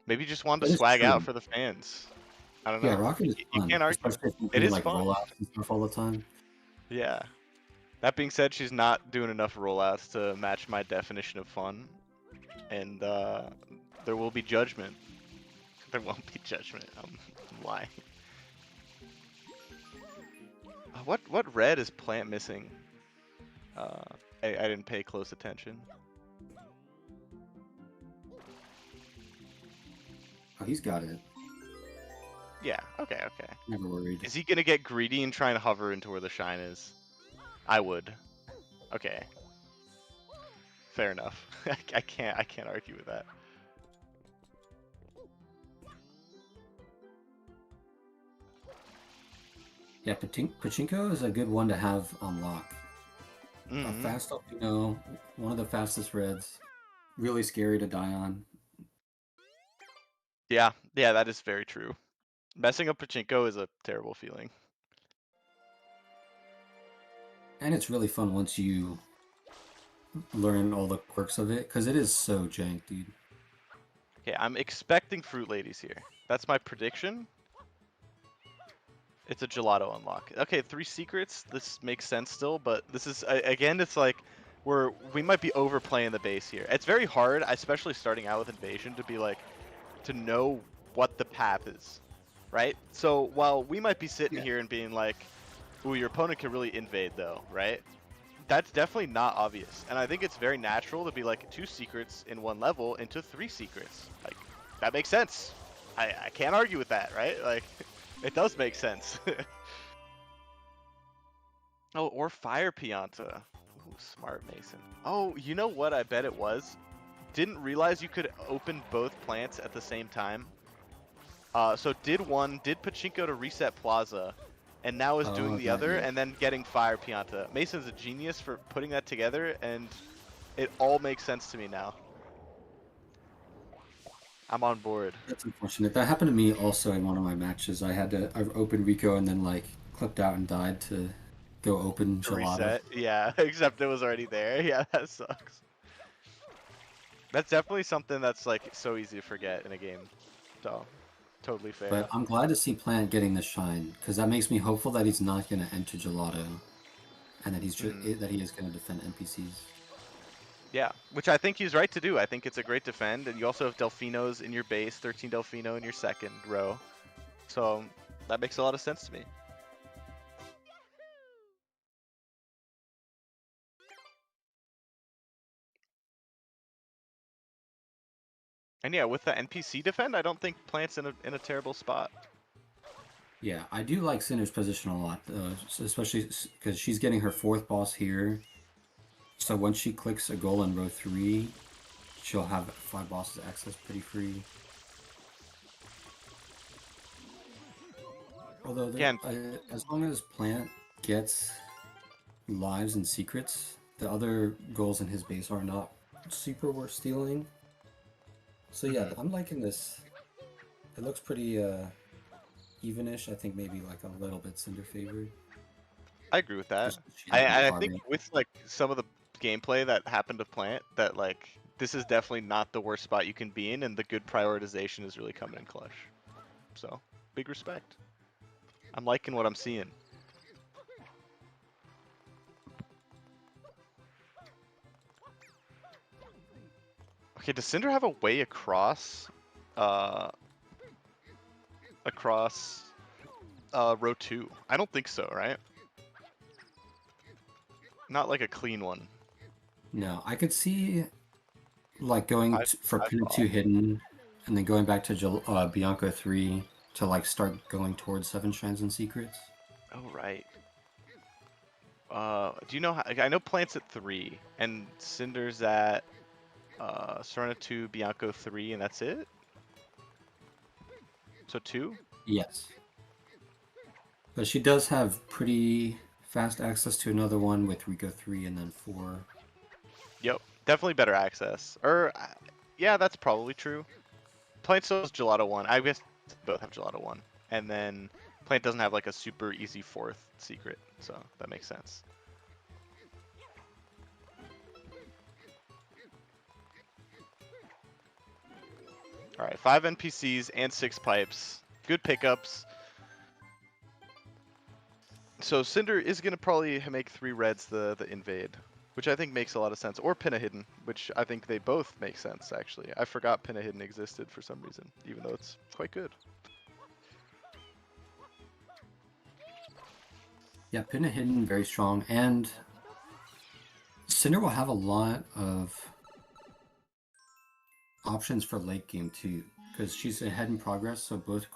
Maybe you just wanted That to is swag out true. for the fans. I don't Yeah, know. rocket is You fun, can't argue. especially if you It do is like fun. rollouts and stuff all the time. Yeah. That being said, she's not doing enough rollouts to match my definition of fun. And there will be judgment. There won't be judgment. Why? What red is Plant missing? I didn't pay close attention. Oh, he's got it. Yeah, okay. Never worried. Is he gonna get greedy and try and hover into where the shine is? I would. Okay. Fair enough. I can't argue with that. Yeah, Pachinko is a good one to have on lock. A fast Alpino, one of the fastest reds. Really scary to die on. Yeah, that is very true. Messing up Pachinko is a terrible feeling. And it's really fun once you learn all the quirks of it, because it is so jank, dude. Okay, I'm expecting Fruit Ladies here. That's my prediction. It's a gelato unlock. Okay, 3 secrets. This makes sense still, but this is again. It's like we might be overplaying the base here. It's very hard, especially starting out with Invasion, to be like to know what the path is, right? So while we might be sitting here and being like, "Ooh, your opponent can really invade," though, right? That's definitely not obvious, and I think it's very natural to be like 2 secrets in one level into 3 secrets. Like that makes sense. I can't argue with that, right? Like. It does make sense. Oh, or Fire Pianta. Ooh, smart Mason. Oh, you know what I bet it was? Didn't realize you could open both plants at the same time. So did Pachinko to reset Plaza, and now is doing the other, and then getting Fire Pianta. Mason's a genius for putting that together, and it all makes sense to me now. I'm on board. That's unfortunate. That happened to me also in one of my matches. I opened Rico and then like clipped out and died to go open To gelato. reset, yeah, except it was already there. Yeah, that sucks. That's definitely something that's like so easy to forget in a game. So, totally fair. But I'm glad to see Plant getting the shine, because that makes me hopeful that he's not going to enter gelato, and that that he is going to defend NPCs. Yeah, which I think he's right to do. I think it's a great defend, and you also have Delfinos in your base, 13 Delfino in your second row. So that makes a lot of sense to me. And yeah, with the NPC defend, I don't think Plant's in a terrible spot. Yeah, I do like Cinder's position a lot, especially because she's getting her 4th boss here. So once she clicks a goal in row 3, she'll have 5 bosses access pretty free. Although, Yeah, as long as Plant gets lives and secrets, the other goals in his base are not super worth stealing. So yeah, I'm liking this. It looks pretty evenish. I think maybe like a little bit Cinder favored. I agree with that. Just she has more I card think range. with like some of the gameplay that happened to Plant, that like this is definitely not the worst spot you can be in, and the good prioritization is really coming in clutch. So big respect. I'm liking what I'm seeing. Okay, does Cinder have a way across, uh, across row 2? I don't think so, right? Not like a clean one. No, I could see like going for Five Pinna ball. 2 hidden, and then going back to Bianca 3 to like start going towards 7 shrines and secrets. Oh right. Do you know how? I know Plant's at 3, and Cinder's at Serena 2, Bianco 3, and that's it. So 2. Yes, but she does have pretty fast access to another one with Rico 3 and then 4. Yep, definitely better access. Or yeah, that's probably true. Plant still has Gelato 1. I guess both have Gelato 1, and then Plant doesn't have like a super easy 4th secret, so that makes sense. All right, 5 NPCs and 6 pipes. Good pickups. So Cinder is gonna probably make 3 reds the invade, which I think makes a lot of sense. Or Pinna Hidden, which I think they both make sense actually. I forgot Pinna Hidden existed for some reason, even though it's quite good. Yeah, Pinna hidden very strong, and Cinder will have a lot of options for late game too, because she's ahead in progress. So both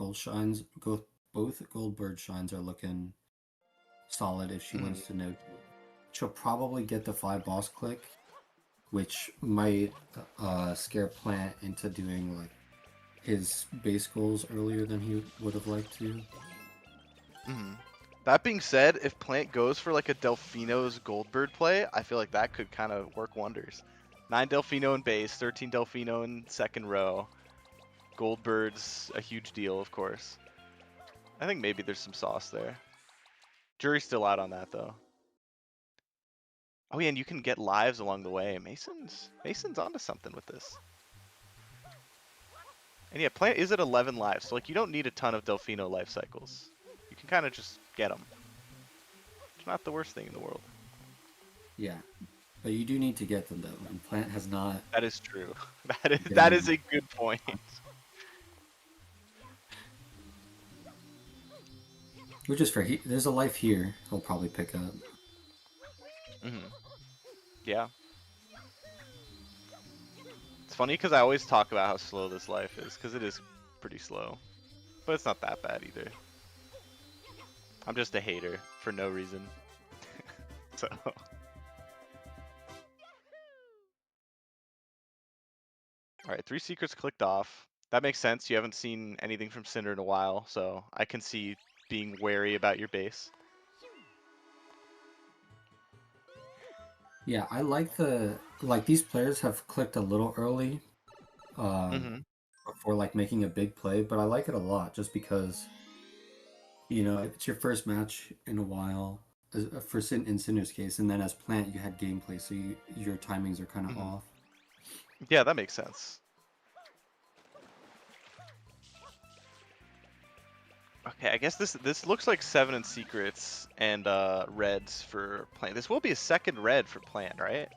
both gold bird shines are looking solid if she wins to no. She'll probably get the 5 boss click, which might scare Plant into doing like his base goals earlier than he would have liked to. That being said, if Plant goes for like a Delfino's Goldbird play, I feel like that could kind of work wonders. 9 Delfino in base, 13 Delfino in second row. Goldbird's a huge deal, of course. I think maybe there's some sauce there. Jury's still out on that though. Oh yeah, and you can get lives along the way. Mason's onto something with this. And yeah, Plant is at 11 lives, so like you don't need a ton of Delfino life cycles. You can kind of just get them. It's not the worst thing in the world. Yeah, but you do need to get them though, and Plant has not. That is true. That is a good point. Which is fair. There's a life here. He'll probably pick up. Yeah. It's funny because I always talk about how slow this life is, because it is pretty slow. But it's not that bad either. I'm just a hater for no reason. So. Alright, 3 secrets clicked off. That makes sense. You haven't seen anything from Cinder in a while, so I can see being wary about your base. Yeah, I like these players have clicked a little early before like making a big play, but I like it a lot just because it's your first match in a while in Cinder's case, and then as Plant you had gameplay, so your timings are kind of off. Yeah, that makes sense. Okay, I guess this looks like 7 in secrets and reds for Plant. This will be a second red for Plant, right?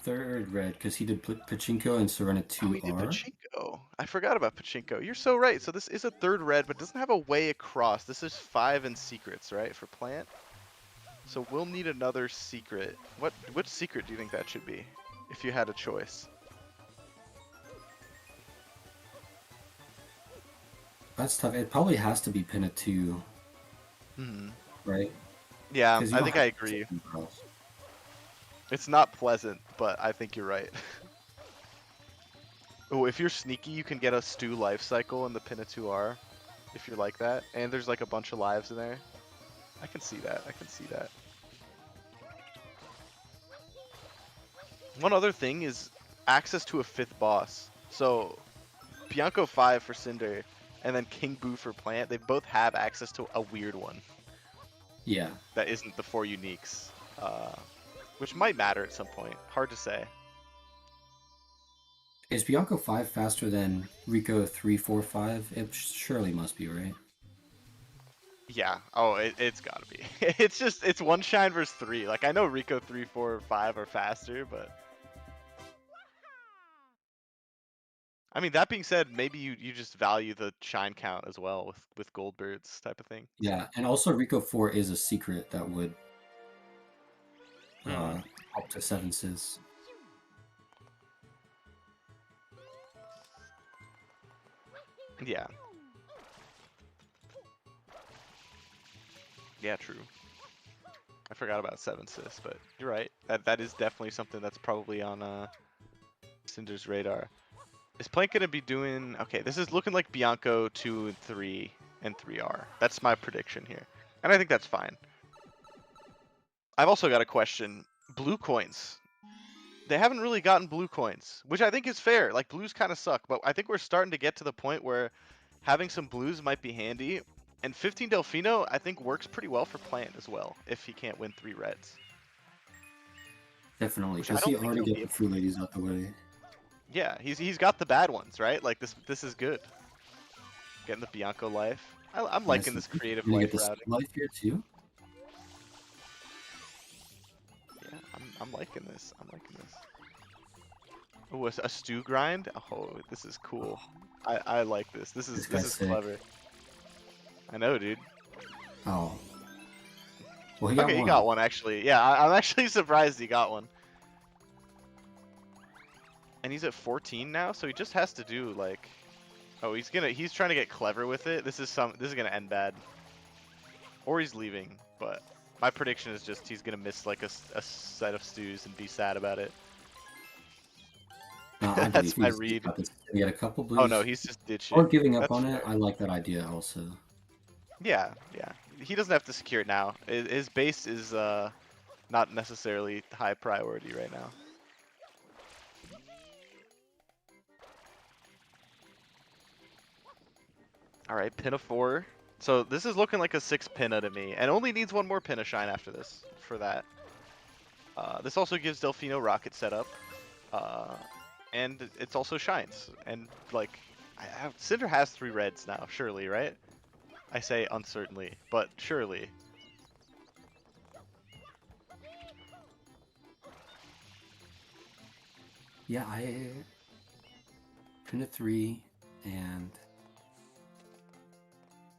Third red because he did Pachinko and Serena Oh, he 2R. did Pachinko. I forgot about Pachinko. You're so right. So this is a third red, but doesn't have a way across. This is 5 in secrets, right, for Plant? So we'll need another secret. Which secret do you think that should be? if you had a choice? That's tough. It probably has to be Pinna 2, Hmm. right? Yeah, Because you I don't think have I to use it agree. anywhere else. It's not pleasant, but I think you're right. Oh, if you're sneaky, you can get a stew life cycle in the Pinna 2R, if you're like that. And there's like a bunch of lives in there. I can see that. I can see that. One other thing is access to a 5th boss. So Bianco 5 for Cinder, and then King Boo for Plant. They both have access to a weird one Yeah. that isn't the 4 uniques, which might matter at some point. Hard to say. Is Bianco 5 faster than Rico 345? It surely must be, right? Yeah. Oh, it's gotta be. It's one shine versus 3. Like I know Rico 3, 4, 5 are faster, but I mean that being said, maybe you just value the shine count as well with gold birds type of thing. Yeah, and also Rico 4 is a secret that would Hmm. up to 7 sis. Yeah. Yeah, true. I forgot about 7 sis, but you're right. That is definitely something that's probably on Cinder's radar. Is Plank gonna be doing okay, this is looking like Bianco 2 and 3 and 3R. That's my prediction here. And I think that's fine. I've also got a question. Blue coins. They haven't really gotten blue coins, which I think is fair. Like blues kind of suck, but I think we're starting to get to the point where having some blues might be handy. And 15 Delfino, I think works pretty well for Plant as well if he can't win 3 reds. Definitely, Which I because don't he think already he'll got be the able Foo to. Ladies out the way. Yeah, he's got the bad ones, right? Like this is good. Getting the Bianco life. I'm Nice. liking And this creative gonna get life the Speed routing. Life here too. Yeah, I'm liking this. I'm liking this. Oh, a stew grind? Oh, this is cool. I like this. This This is guy's sick. clever. I know, dude. Oh, well, he got Okay, he got one. one actually. Yeah, I'm actually surprised he got one. And he's at 14 now, so he just has to do like, oh, he's trying to get clever with it. This is gonna end bad, or he's leaving. But my prediction is just he's gonna miss like a set of stews and be sad about it. No, I believe That's my he's read. got this. He get a couple Oh no, blues he's just or ditching. giving up That's on it. fair. I like that idea also. Yeah, yeah. He doesn't have to secure it now. His base is not necessarily high priority right now. All right, pin of 4. So this is looking like a 6 pinna to me, and only needs one more pinna shine after this for that. This also gives Delfino rocket setup, uh, and it's also shines. And like, Cinder has 3 reds now, surely, right? I say uncertainly, but surely. Yeah, I pin a 3 and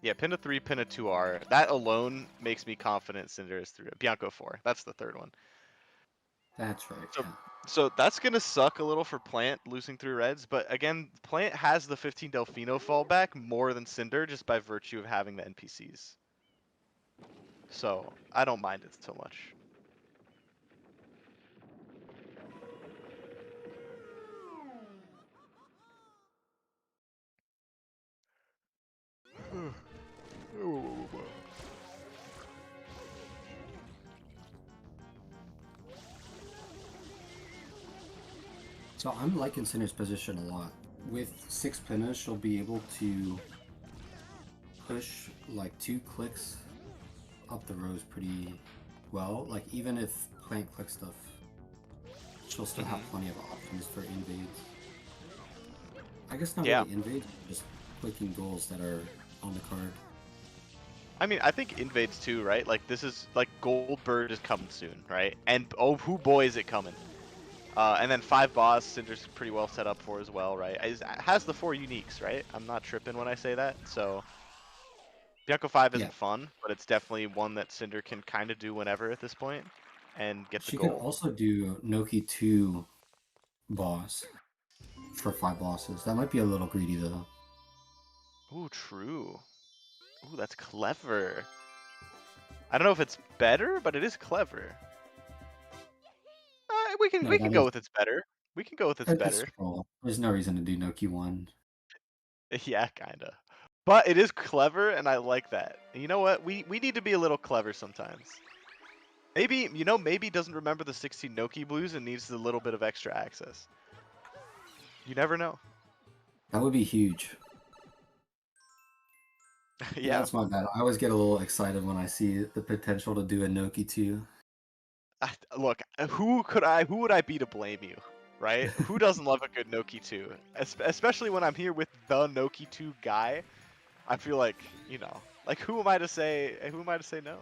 Yeah, pin of 3, pin of 2R. That alone makes me confident Cinder is 3. Bianco 4. That's the third one. that's right. So, Yeah. so that's gonna suck a little for Plant losing 3 reds, but again, Plant has the 15 Delfino fallback more than Cinder just by virtue of having the NPCs. So I don't mind it so much. So I'm liking Cinder's position a lot. With 6 pinnas, she'll be able to push like 2 clicks up the rows pretty well. Like even if Plant clicks stuff, she'll still have plenty of options for invades. I guess not Yeah, really invades, just clicking goals that are on the card. I mean, I think invades too, right? Like this is like Goldbird is coming soon, right? And oh, who boy is it coming? And then 5 boss, Cinder's pretty well set up for as well, right? Has the 4 uniques, right? I'm not tripping when I say that. So Bianco 5 Yeah, isn't fun, but it's definitely one that Cinder can kind of do whenever at this point and get the she could gold. also do Noki 2 boss for 5 bosses. That might be a little greedy though. Ooh, true. Ooh, that's clever. I don't know if it's better, but it is clever. We can No, that go is with it's better. We can go with it's it's better. troll. There's no reason to do Noki 1. Yeah, kinda. But it is clever, and I like that. And you know what? We need to be a little clever sometimes. Maybe, you know, maybe doesn't remember the 16 Noki blues and needs a little bit of extra access. You never know. That would be huge. Yeah, Yeah. that's my bad. I always get a little excited when I see the potential to do a Noki 2. Look, who would I be to blame you, right? Who doesn't love a good Noki 2? Especially when I'm here with the Noki 2 guy. I feel like, you know, like who am I to say no?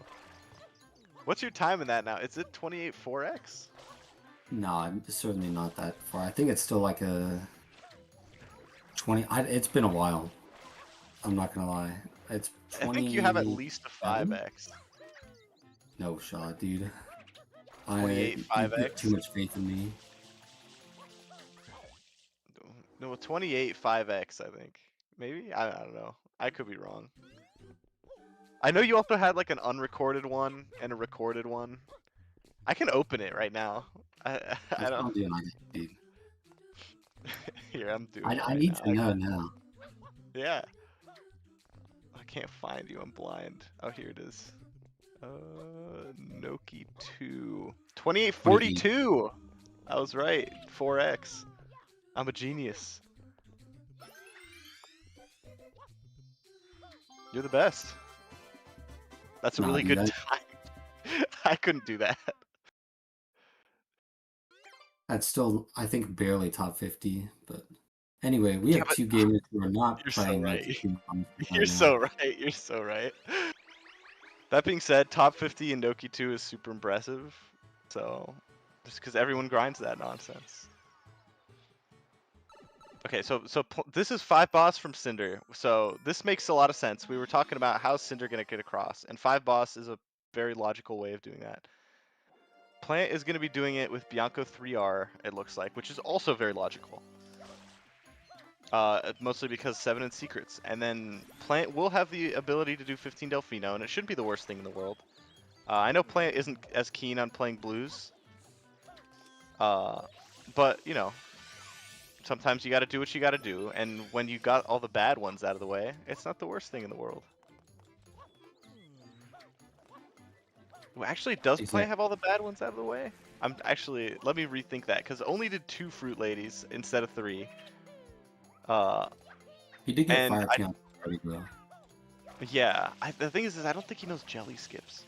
What's your time in that now? Is it 28 4x? Nah, it's certainly not that far. I think it's still like a 20. It's been a while. I'm not gonna lie. It's I think you have at 27? least a 5x. No shot, dude. 28 You put too 5x? much faith in me. No, 28 5x, I think. Maybe? I don't know. I could be wrong. I know you also had like an unrecorded one and a recorded one. I can open it right now. I That's don't. not doing like it, dude. Here, I'm doing it I right need now. to know now. Yeah. I can't find you. I'm blind. Oh, here it is. Noki 2. 2842! I was right. 4x. I'm a genius. You're the best. That's a Nah, really dude. good time. I couldn't do that. That's still, I think, barely top 50. But anyway, we Yeah, have but 2 gamers who are not you're so playing right. Noki 2 You're right now. so right. You're so right. That being said, top 50 in Noki 2 is super impressive. So, just because everyone grinds that nonsense. Okay, so this is 5 boss from Cinder. So this makes a lot of sense. We were talking about how's Cinder gonna get across, and 5 boss is a very logical way of doing that. Plant is gonna be doing it with Bianco 3R, it looks like, which is also very logical. Mostly because 7 in secrets, and then Plant will have the ability to do 15 Delfino, and it shouldn't be the worst thing in the world. I know Plant isn't as keen on playing blues, but you know, sometimes you got to do what you got to do, and when you got all the bad ones out of the way, it's not the worst thing in the world. Well, actually, does Plant have all the bad ones out of the way? I'm actually, let me rethink that, because only did 2 fruit ladies instead of 3. He did get And Fire Piano pretty well. yeah, the thing is I don't think he knows jelly skips.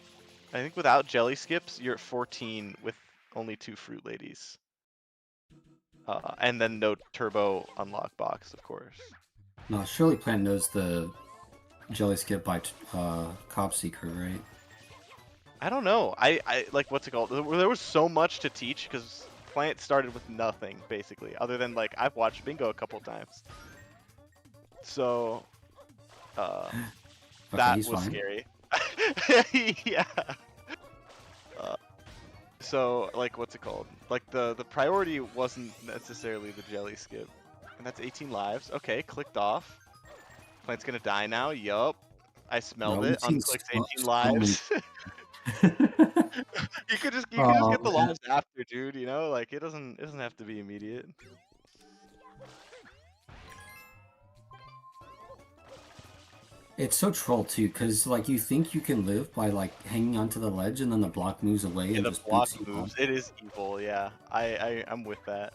I think without jelly skips, you're at 14 with only 2 fruit ladies. And then no turbo unlock box, of course. No, surely Plant knows the Jelly Skip by Cop Seeker, right? I don't know. I like, what's it called? There was so much to teach because Plant started with nothing basically, other than like I've watched Bingo a couple times. So, Okay, that he's was fine. scary. Yeah. So like, what's it called? Like the priority wasn't necessarily the jelly skip, and that's 18 lives. Okay, clicked off. Plant's gonna die now. Yup. I smelled Bro, it. we've seen Unclicked so 18 many. lives. You could just Oh, get the man. lives after, dude. You know, like it doesn't have to be immediate. It's so troll too, because like you think you can live by like hanging onto the ledge and then the block moves away Yeah, and the just block boots you off. moves. It is evil. Yeah, I'm with that.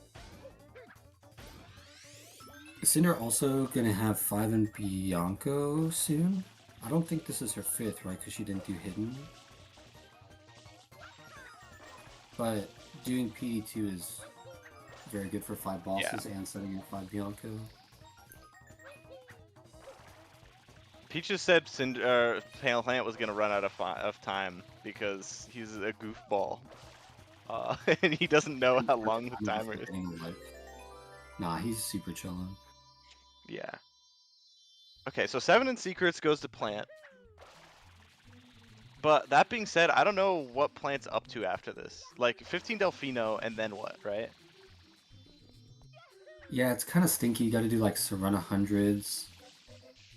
Cinder also gonna have 5 in Bianco soon. I don't think this is her 5th, right? Because she didn't do hidden. But doing PD2 is very good for 5 bosses and setting in 5 Bianco. Peaches said Plant was gonna run out of time because he's a goofball, and he doesn't know how long the timer is. Nah, he's super chillin'. Yeah. Okay, so 7 in secrets goes to Plant. But that being said, I don't know what Plant's up to after this. Like 15 Delfino and then what, right? Yeah, it's kind of stinky. You got to do like Serena hundreds.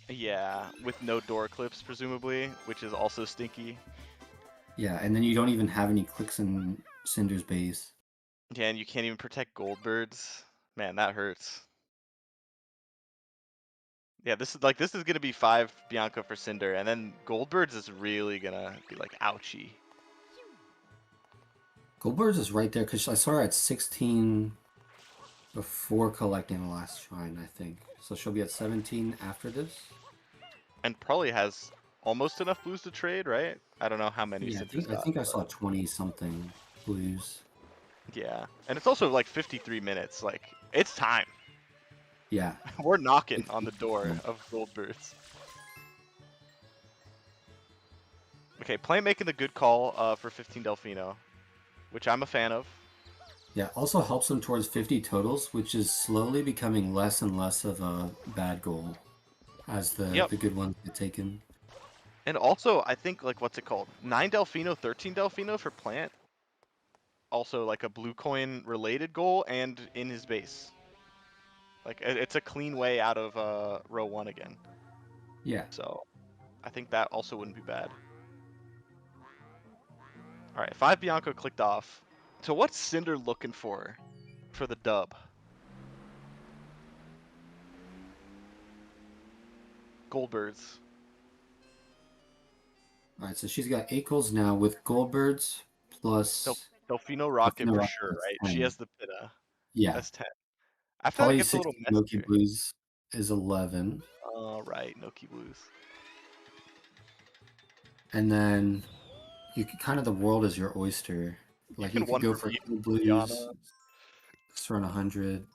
Yeah, with no door clips presumably, which is also stinky. Yeah, and then you don't even have any clicks in Cinder's base. Yeah, and you can't even protect Goldbirds. Man, that hurts. Yeah, this is gonna be 5 Bianca for Cinder, and then Goldbirds is really gonna be like ouchie. Goldberg's is right there because I saw her at 16 before collecting the last shrine, I think. So she'll be at 17 after this. And probably has almost enough blues to trade, right? I don't know how many Yeah, Cinder's I got, think I saw but 20 something blues. yeah. And it's also like 53 minutes. Like, it's time. Yeah, We're knocking on the door 60%. of Goldbirds. Okay, Play making the good call for 15 Delfino, which I'm a fan of. Yeah, also helps them towards 50 totals, which is slowly becoming less and less of a bad goal as Yep. the good ones get taken. And also, I think, like, what's it called? 9 Delfino, 13 Delfino for Plant. Also, like, a blue coin related goal and in his base. Like, it's a clean way out of row 1 again. Yeah. So, I think that also wouldn't be bad. Alright, 5 Bianco clicked off. So what's Cinder looking for the dub? Goldbirds. Alright, so she's got 8 goals now with Goldbirds plus Delfino Rocket Delfino for Rocket, sure, that's right? She 10. has the Pitta. Yeah. That's 10. After that, it Probably gets a little 16 Moki messier. Blues is 11. Right, Noki Blues. And then you could kind of the world is your oyster. Like you Even could one go for for Gold Diana. Blues, Serena 100.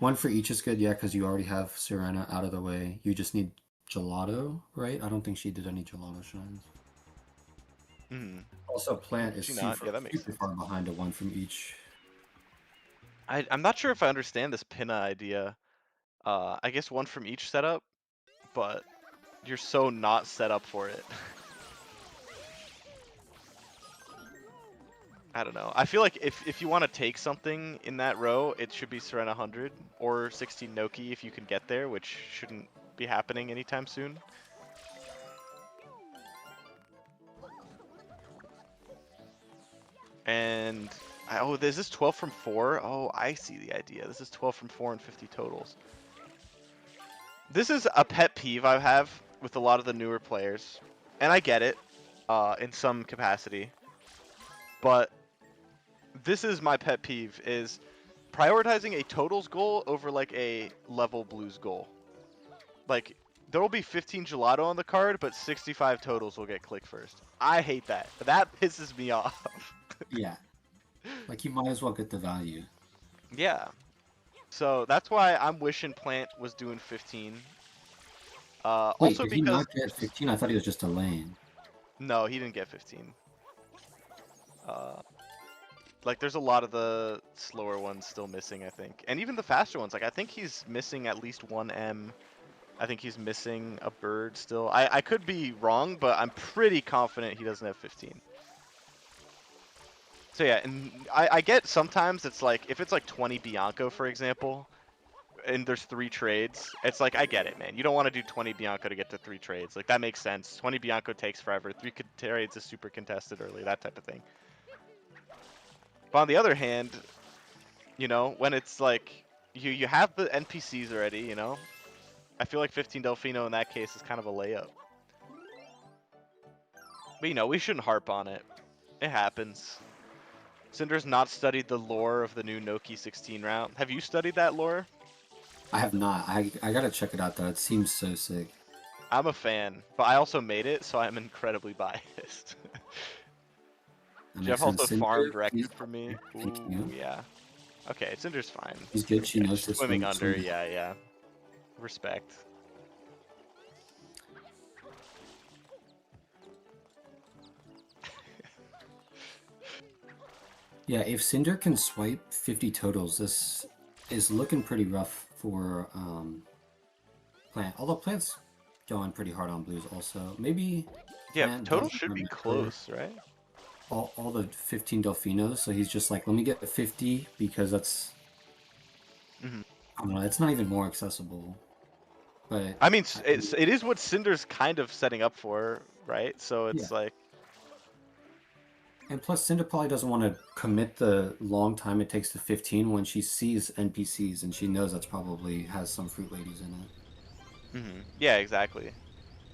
One for each is good, yeah, because you already have Serena out of the way. You just need Gelato, right? I don't think she did any Gelato shines. Hmm. Also, Plant is She not? Yeah, that makes super sense. far behind a one from each. I'm not sure if I understand this Pinna idea. I guess one from each setup, but you're so not set up for it. I don't know. I feel like if you want to take something in that row, it should be Serena 100 or 16 Noki if you can get there, which shouldn't be happening anytime soon. And oh, is this 12 from 4? Oh, I see the idea. This is 12 from 4 and 50 totals. This is a pet peeve I have with a lot of the newer players, and I get it in some capacity, but this is my pet peeve is prioritizing a totals goal over like a level blues goal. Like there will be 15 gelato on the card, but 65 totals will get click first. I hate that. That pisses me off. Yeah, like you might as well get the value. Yeah. So that's why I'm wishing Plant was doing 15. Wait, Also did he because not get 15? I thought he was just a lane. no, he didn't get 15. Uh, like there's a lot of the slower ones still missing, I think, and even the faster ones. Like I think he's missing at least one M. I think he's missing a bird still. I could be wrong, but I'm pretty confident he doesn't have 15. So yeah, and I get sometimes it's like if it's like 20 Bianco, for example, and there's 3 trades, it's like I get it, man. You don't want to do 20 Bianco to get to 3 trades. Like that makes sense. 20 Bianco takes forever. 3 trades is super contested early, that type of thing. But on the other hand, you know, when it's like you have the NPCs already, you know, I feel like 15 Delfino in that case is kind of a layup. But you know, we shouldn't harp on it. It happens. Cinder's not studied the lore of the new Noki 16 route. Have you studied that lore? I have not. I gotta check it out though. It seems so sick. I'm a fan, but I also made it, so I'm incredibly biased. That Jeff makes sense. also Cinder, farmed record she's for me. thank Ooh, you. yeah. Okay, Cinder's fine. She's good. She Yeah, knows she's to swimming under. swim. Yeah, yeah. Respect. Yeah, if Cinder can swipe 50 totals, this is looking pretty rough for Plant. Although Plant's going pretty hard on blues also. Maybe Yeah, Plant total doesn't should be remember close, right? all the 15 Delfinos, so he's just like, let me get 50 because that's Hmm. I don't know, it's not even more accessible. But I mean, I, it is what Cinder's kind of setting up for, right? So yeah. it's like, And plus, Cinder probably doesn't want to commit the long time it takes to 15 when she sees NPCs and she knows that's probably has some fruit ladies in it. yeah, exactly.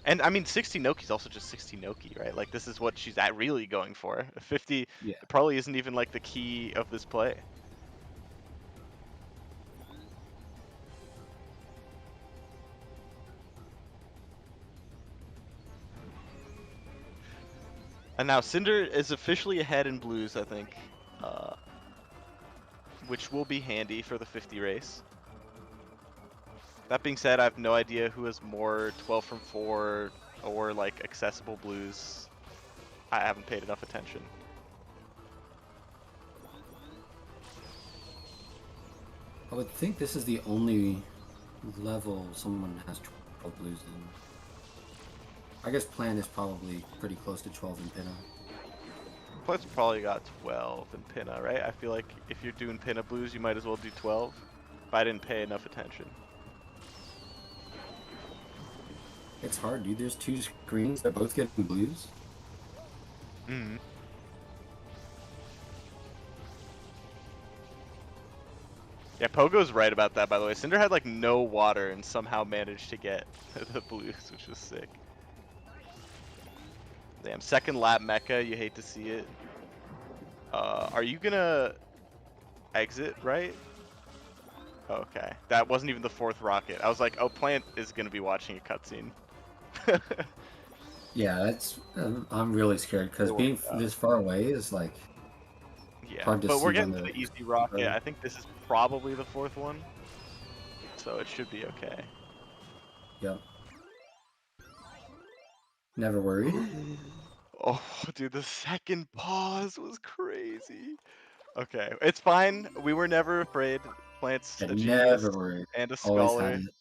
And I mean, 60 Noki's also just 60 Noki, right? Like this is what she's at really going for. 50 Yeah. probably isn't even like the key of this play. And now Cinder is officially ahead in blues, I think, uh, which will be handy for the 50 race. That being said, I have no idea who has more 12 from 4 or like accessible blues. I haven't paid enough attention. I would think this is the only level someone has 12 blues in. I guess Plan is probably pretty close to 12 in Pinna. Plus probably got 12 in Pinna, right? I feel like if you're doing Pinna blues, you might as well do 12. If I didn't pay enough attention. It's hard, dude. There's two screens that both get blues. Mm-hmm. Yeah, Pogo's right about that, by the way. Cinder had like no water and somehow managed to get the blues, which was sick. Damn, second lap mecha, you hate to see it. Are you gonna exit, right? Okay, that wasn't even the fourth rocket. I was like, oh, Plant is gonna be watching a cutscene. Yeah, that's. I'm really scared because It being worked out. this far away is like Yeah, hard to but we're see on getting to the. the easy rocket. I think this is probably the fourth one, so it should be okay. Yep. Never worried. Oh, dude, the second pause was crazy. Okay, it's fine. We were never afraid. Plant's Yeah, a genius never worried. and a Always had scholar. it.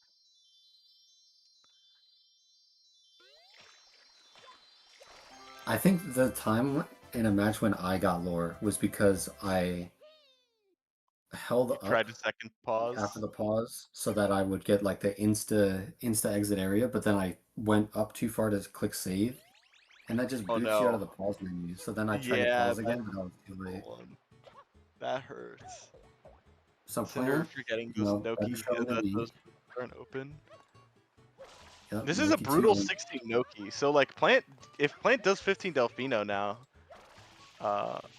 I think the time in a match when I got lore was because I held You up tried a second after pause. the pause so that I would get like the insta exit area, but then I went up too far to click save, and that just Oh boots you out of no. the pause menu. So then I tried to Yeah, pause that's again, but I was too the late. one. That hurts. So Cinder Plant, forgetting you those know, better Noki showing than that me. those aren't open. Yep, This is a Noki brutal 2. 16 Noki. So like Plant, if Plant does 15 Delfino now,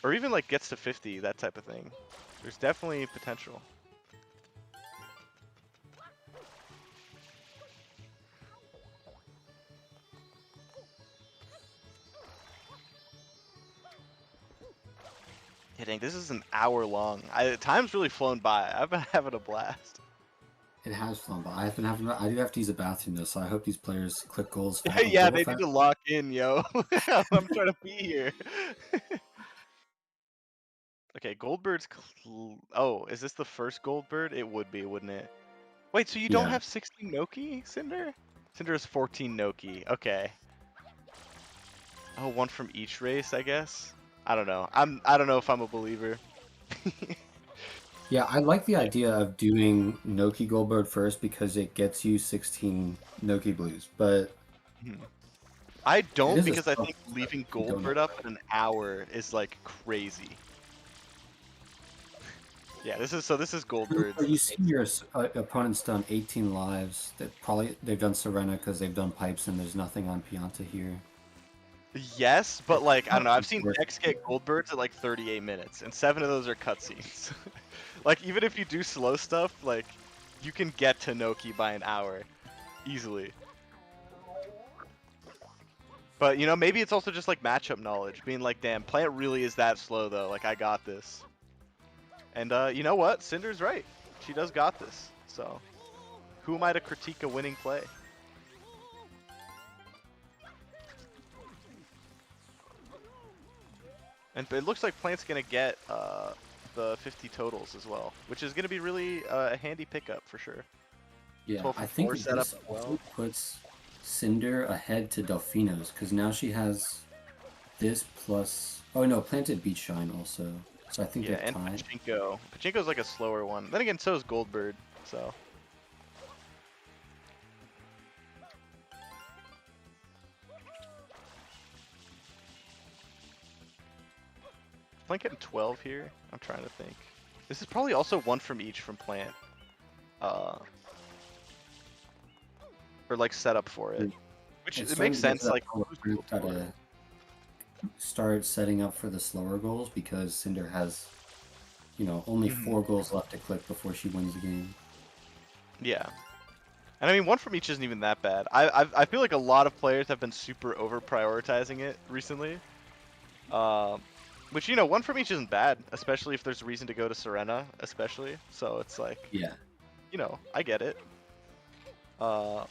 or even like gets to 50, that type of thing, there's definitely potential. Yeah, dang, this is an hour long. Time's really flown by. I've been having a blast. It has flown by. I've been having. I do have to use a bathroom though, so I hope these players click goals a Yeah, little they need fast. to lock in, yo. I'm trying to be here. Okay, Goldbird's. Oh, is this the first Goldbird? It would be, wouldn't it? Wait, so you don't Yeah, have 16 Noki, Cinder? Cinder has 14 Noki. Okay. Oh, one from each race, I guess. I don't know. I don't know if I'm a believer. yeah. I like the Yeah. idea of doing Noki Goldbird first because it gets you 16 Noki blues, but Mhm. I it don't is a because I skill think set leaving if you don't know Goldbird up at an hour is like crazy. Yeah, this is Or Goldbird's. you see your opponent's done 18 lives. They've done Serena because they've done pipes and there's nothing on Pianta here. Yes, but like I don't know. I've It's seen worth decks it. get Goldbirds at like 38 minutes, and 7 of those are cutscenes. Like even if you do slow stuff, like you can get to Noki by an hour easily. But you know, maybe it's also just like matchup knowledge, being like, damn, Plant really is that slow though. Like I got this. And you know what? Cinder's right. She does got this. So who am I to critique a winning play? And it looks like Plant's gonna get the 50 totals as well, which is gonna be really a handy pickup for sure. Yeah, 12 I from think 4 setup this as also well. puts Cinder ahead to Delfino's because now she has this plus. Oh no, Planted Beach Shine also. So I think Yeah, they're and tied. Pachinko. Pachinko's like a slower one. Then again, so is Goldbird. So. If I'm getting 12 here, I'm trying to think. This is probably also one from each from plant. Or like set up for it. Which It's it starting makes to get to sense, that like point where we've got to start setting up for the slower goals because Cinder has, you know, only 4 goals left to click before she wins the game. Yeah. And I mean, one from each isn't even that bad. I feel like a lot of players have been super over prioritizing it recently. Which, you know, one from each isn't bad, especially if there's a reason to go to Serena, especially. So it's like, Yeah. you know, I get it. But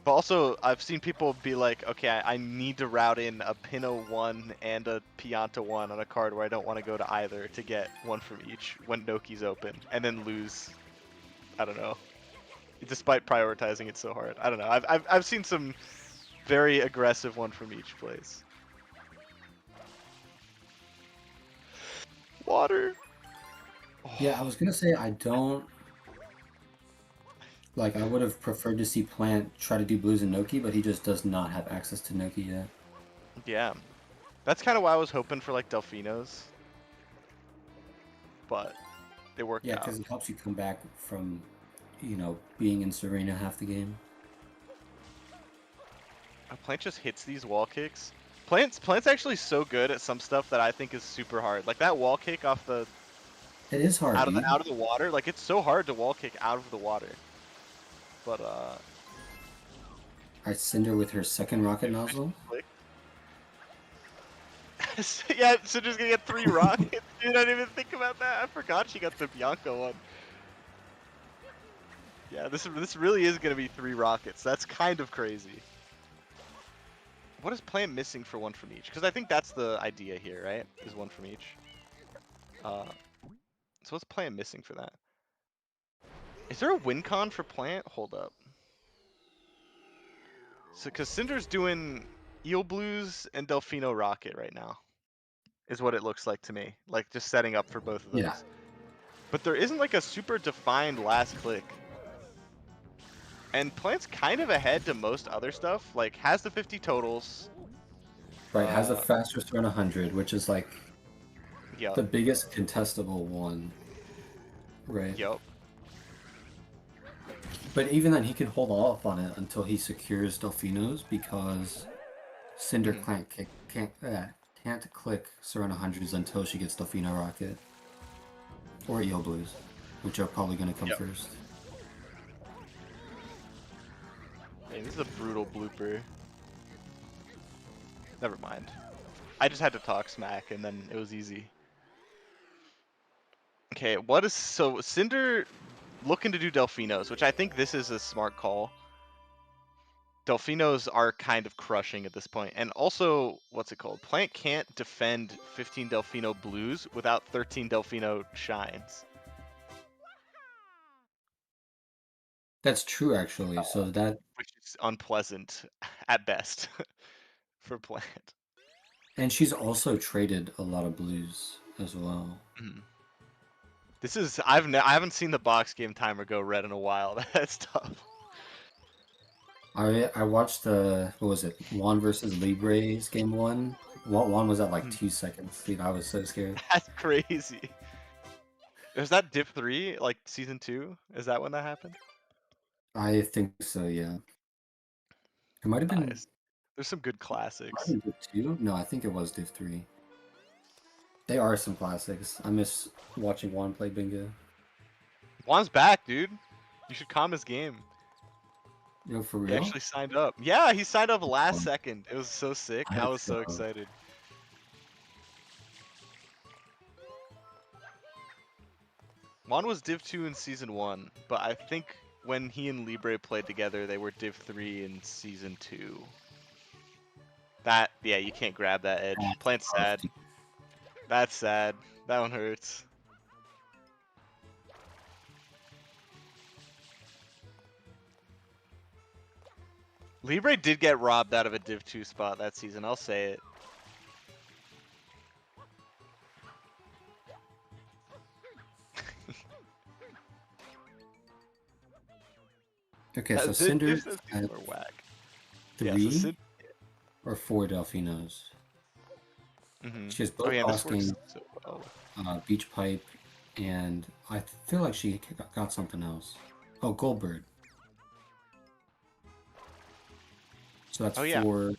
also, I've seen people be like, okay, I need to route in a Pinot 1 and a Pianta 1 on a card where I don't want to go to either to get one from each when Noki's open, and then lose. I don't know. Despite prioritizing it so hard. I don't know. I've seen some very aggressive one from each plays. Water. Yeah, I was gonna say I don't like. I would have preferred to see Plant try to do blues and Noki, but he just does not have access to Noki yet. Yeah, that's kind of why I was hoping for like Delfinos, but it worked Yeah, out. because it helps you come back from, you know, being in Serena half the game. Plant just hits these wall kicks. Plant's actually so good at some stuff that I think is super hard. Like that wall kick off the It is hard, dude. out of the water. Like it's so hard to wall kick out of the water. But Alright, Cinder with her second rocket nozzle. yeah, Cinder's gonna get 3 rockets. Dude, I didn't even think about that. I forgot she got the Bianca one. Yeah, this really is gonna be 3 rockets. That's kind of crazy. What is Plant missing for one from each? Because I think that's the idea here, right? Is one from each. So what's Plant missing for that? Is there a win con for Plant? Hold up. So, because Cinder's doing Eel Blues and Delfino Rocket right now, is what it looks like to me. Like just setting up for both of Yeah. those. But there isn't like a super defined last click. And Plant's kind of ahead to most other stuff. Like has the 50 totals. Right, has the fastest run 100, which is like Yep. the biggest contestable one. Right. Yep. But even then, he can hold off on it until he secures Delfinos because Cinder can't click Serena Hundreds until she gets Delfino Rocket. Or Eel Blues, which are probably going to come first. Hey, this is a brutal blooper. Never mind. I just had to talk smack and then it was easy. Okay, what is so Cinder looking to do Delfinos, which I think this is a smart call. Delfinos are kind of crushing at this point. And also, what's it called? Plant can't defend 15 Delfino Blues without 13 Delfino Shines. That's true, actually. So that, Which is unpleasant at best for Plant. and she's also traded a lot of blues as well. This is I haven't seen the box game timer go red in a while. That's tough. I watched the, what was it, Juan versus Libre's game 1. Juan was at like 2 seconds. Dude, I was so scared. That's crazy. Is that Div 3, like Season 2? Is that when that happened? I think so, yeah. It might have been, Nice. There's some good classics. Div 2? No, I think it was Div 3. They are some classics. I miss watching Juan play bingo. Juan's back, dude. You should calm his game. Yo, for He real? actually signed up. Yeah, he signed up last second. It was so sick. I I hope was so so. excited. Juan was Div 2 in Season 1, but I think when he and Libre played together, they were Div 3 in Season 2. That, yeah, you can't grab that edge. Plant's sad. That's sad. That one hurts. Libre did get robbed out of a Div 2 spot that season, I'll say it. Okay, so Cinder Those at are whack. Yeah, so 3 or 4 Delfinos. She has Oh both yeah, this works asking so well. Beach Pipe, and I feel like she got something else. Oh, Goldbird. So that's Oh yeah. 4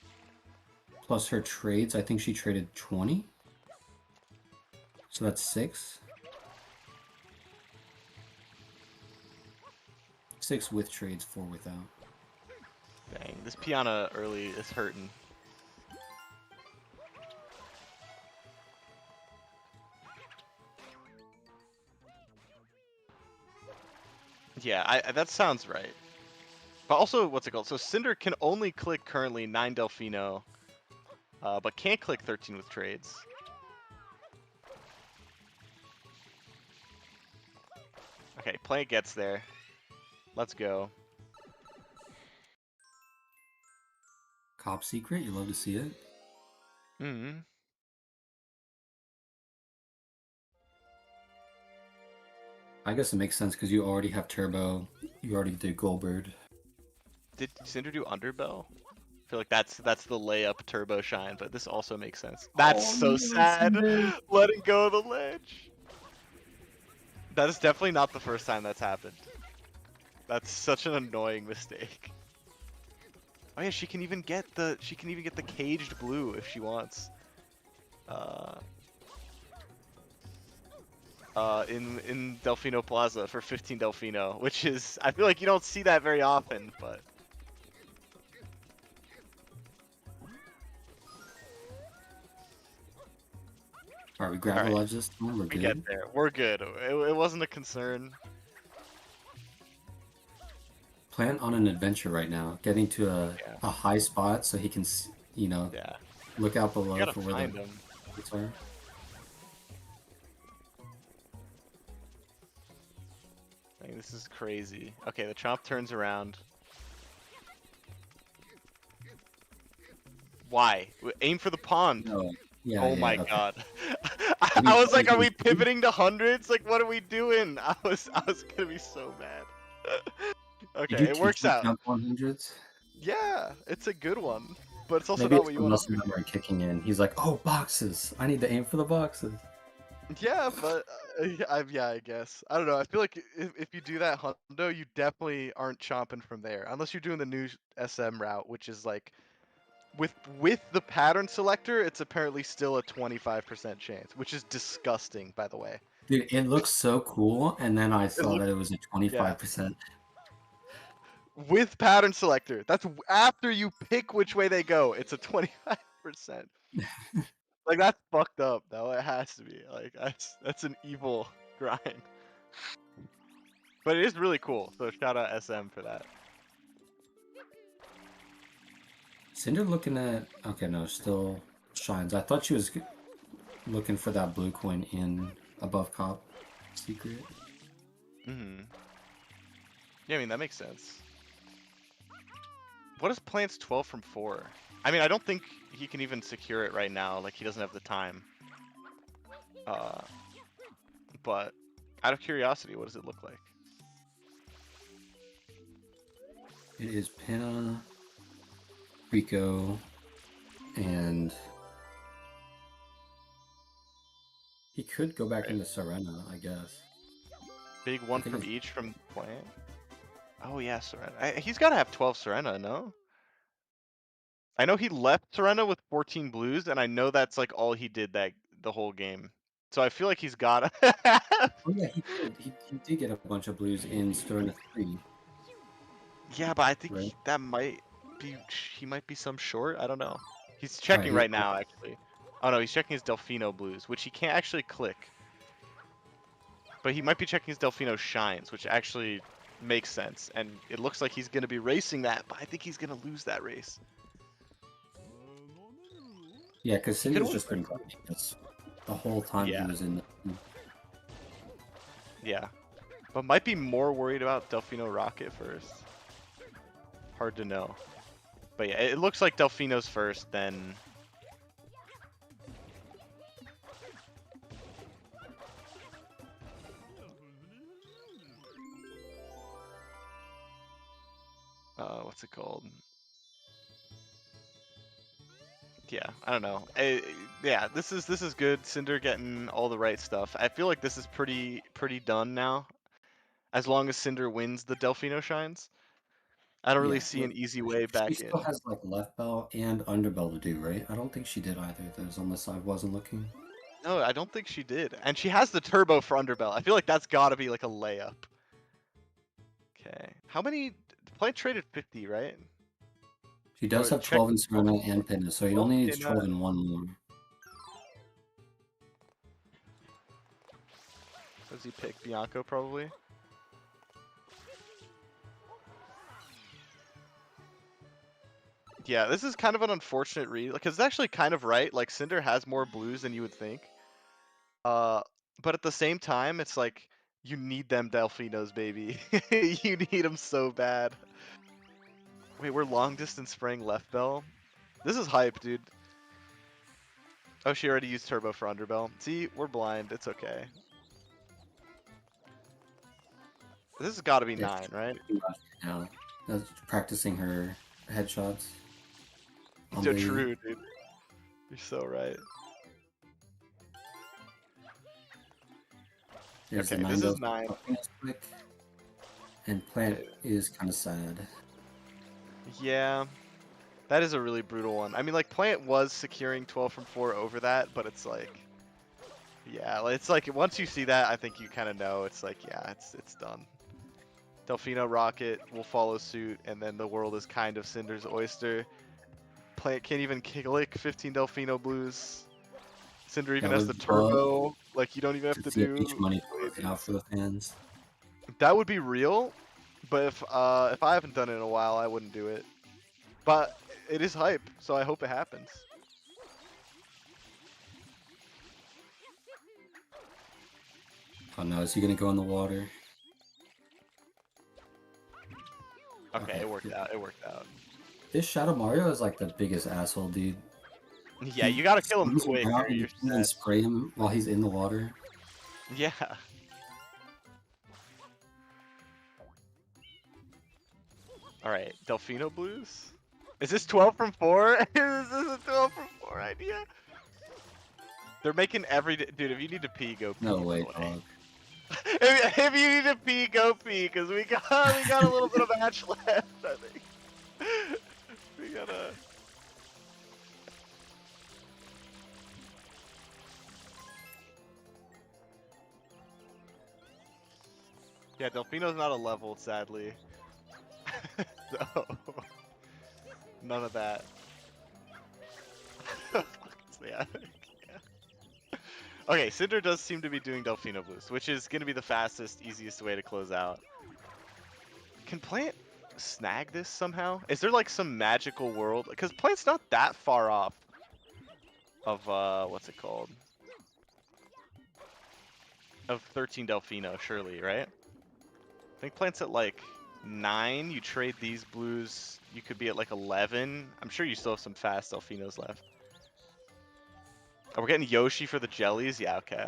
plus her trades. I think she traded 20. So that's 6. 6 with trades, 4 without. Dang, this Piana early is hurting. Yeah, that sounds right. But also, what's it called? So Cinder can only click currently 9 Delfino, but can't click 13 with trades. Okay, Plant gets there. Let's go. Cop Secret, you love to see it. Hmm. I guess it makes sense because you already have Turbo. You already did Goldbird. Did Cinder do Underbell? I feel like that's the layup turbo shine, but this also makes sense. That's Oh, so no, sad. Cinder. Letting go of the ledge. That is definitely not the first time that's happened. That's such an annoying mistake. Oh yeah, she can even get the caged blue if she wants. In Delfino Plaza for 15 Delfino, which is, I feel like you don't see that very often, but All right, we grab a alright, ledge this time. We're we get good. there. We're good. It wasn't a concern. Plan on an adventure right now, getting to Yeah, a high spot so he can, yeah. look out You below gotta for where the find them. hits are. Like, this is crazy. Okay, the Chomp turns around. Why? Aim for the pond. No. Yeah, Oh yeah, my okay. god. Did I he was tell you like, are he we was good? pivoting to hundreds? Like, what are we doing? I was gonna be so mad. Did Okay, you it teach works me out. count 100s? Yeah, it's a good one, but it's also Maybe not it's what the you want to muscle do. memory kicking in. He's like, oh, boxes. I need to aim for the boxes. Yeah, but yeah, I guess. I don't know. I feel like if you do that hundo, you definitely aren't chomping from there, unless you're doing the new SM route, which is like with the pattern selector, it's apparently still a 25% chance, which is disgusting, by the way. Dude, it looks so cool, and then I It saw looks that it was a yeah. 25%. With pattern selector. That's after you pick which way they go. It's a 25%. Like that's fucked up though. It has to be. Like that's an evil grind. But it is really cool. So shout out SM for that. Cinder looking at... Okay, no, still shines. I thought she was looking for that blue coin in above cop secret. Mhm. Yeah, I mean that makes sense. What is Plant's 12 from 4? I mean, I don't think he can even secure it right now. Like he doesn't have the time. Uh, but out of curiosity, what does it look like? It is Pinna, Rico, and he could go back Right. into Serena, I guess. Big I one think from it's... each from Plant. Oh yeah, Serena. He's got to have 12 Serena, no? I know he left Serena with 14 blues, and I know that's like all he did that the whole game. So I feel like he's got to. Oh yeah, he did. He did get a bunch of blues in Serena 3, Yeah, but I think right? that might be he might be some short. I don't know. He's All right, checking right now, actually. Oh no, he's checking his Delfino blues, which he can't actually click. But he might be checking his Delfino shines, which actually makes sense. And it looks like he's going to be racing that, but I think he's going to lose that race. yeah, because He could Cinder's win. just been grinding this the whole time he Yeah, was in the... yeah. But might be more worried about Delfino Rocket first. Hard to know. But yeah, it looks like Delfino's first, then... what's it called? Yeah, I don't know. Yeah, this is good. Cinder getting all the right stuff. I feel like this is pretty done now. As long as Cinder wins the Delfino Shines, I don't really Yeah, see an easy she way she back still in. has like left bell and underbell to do, right? I don't think she did either of those unless I wasn't looking. No, I don't think she did. And she has the turbo for underbell. I feel like that's got to be like a layup. Okay. How many? Plant traded 50, right? She Oh, does wait, have check. 12 in Serena and Pinna, so he Well, only needs in 12 and one more. does he pick Bianco probably? Yeah, this is kind of an unfortunate read because it's actually kind of right. Like Cinder has more blues than you would think. Uh, but at the same time, it's like you need them Delfinos, baby. You need them so bad. Wait, we're long distance spraying left bell. This is hype, dude. Oh, she already used turbo for underbell. See, we're blind. It's okay. This has got to be Yeah, 9, right? now. That's practicing her headshots on So baby. true, dude. You're so right. There's Okay, the this 9 is goes 9. quick. And Plant is kind of sad. Yeah, that is a really brutal one. I mean, like, Plant was securing 12 from 4 over that, but it's like, yeah, it's like once you see that, I think you kind of know. It's like, yeah, it's done. Delfino Rocket will follow suit, and then the world is kind of Cinder's oyster. Plant can't even click 15 Delfino Blues. Cinder even Yeah, has the would love turbo. Like, you don't even have to to see a beach do money any of work it out these. for the fans. That would be real, but if I haven't done it in a while, I wouldn't do it. But it is hype, so I hope it happens. Oh no, is he gonna go in the water? Okay, Okay. it worked out. It worked out. This Shadow Mario is like the biggest asshole, dude. Yeah, you gotta kill him Spins quick around or and you you're can't even set. spray him while he's in the water. Yeah. All right, Delfino Blues. Is this 12 from 4? Is this a 12 from 4 idea? They're making every dude. If you need to pee, go pee. No By way, the way, dog. if you need to pee, go pee, because we got a little bit of match left. I think we gotta. Yeah, Delfino's not a level, sadly. So, none of that. Yeah. Okay, Cinder does seem to be doing Delfino Blues, which is going to be the fastest, easiest way to close out. Can Plant snag this somehow? Is there like some magical world? Because Plant's not that far off of, what's it called? Of 13 Delfino, surely, right? I think Plant's at like 9. You trade these blues, you could be at like 11. I'm sure you still have some fast Delfinos left. Oh, we're getting Yoshi for the jellies? Yeah, okay.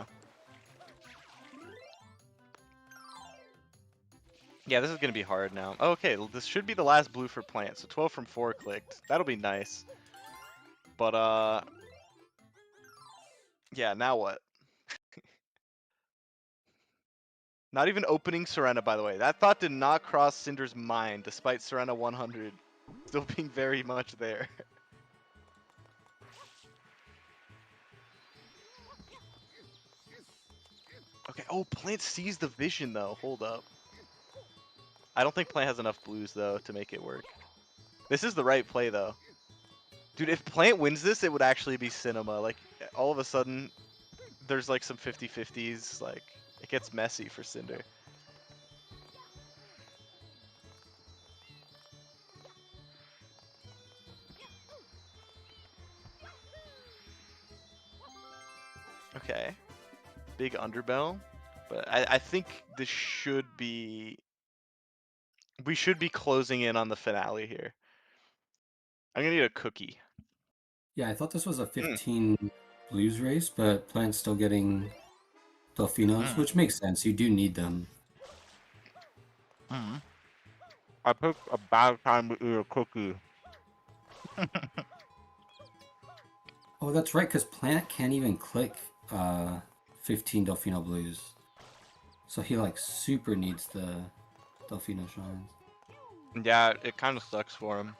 Yeah, this is going to be hard now. Oh, okay, this should be the last blue for Plant. So 12 from 4 clicked. That'll be nice. But, yeah, now what? Not even opening Serena, by the way. That thought did not cross Cinder's mind, despite Serena 100 still being very much there. Okay, oh, Plant sees the vision, though. Hold up. I don't think Plant has enough blues, though, to make it work. This is the right play, though. Dude, if Plant wins this, it would actually be cinema. Like, all of a sudden, there's like some 50-50s. Like, it gets messy for Cinder. Okay. Big underbell. But I think this should be... We should be closing in on the finale here. I'm gonna need a cookie. Yeah, I thought this was a Mm. 15 blues race, but Plant's still getting Delfinos, which makes sense. You do need them. I picked a bad time to eat a cookie. Oh, that's right, because Plant can't even click 15 Delfino Blues. So he like super needs the Delfino Shines. Yeah, it kind of sucks for him.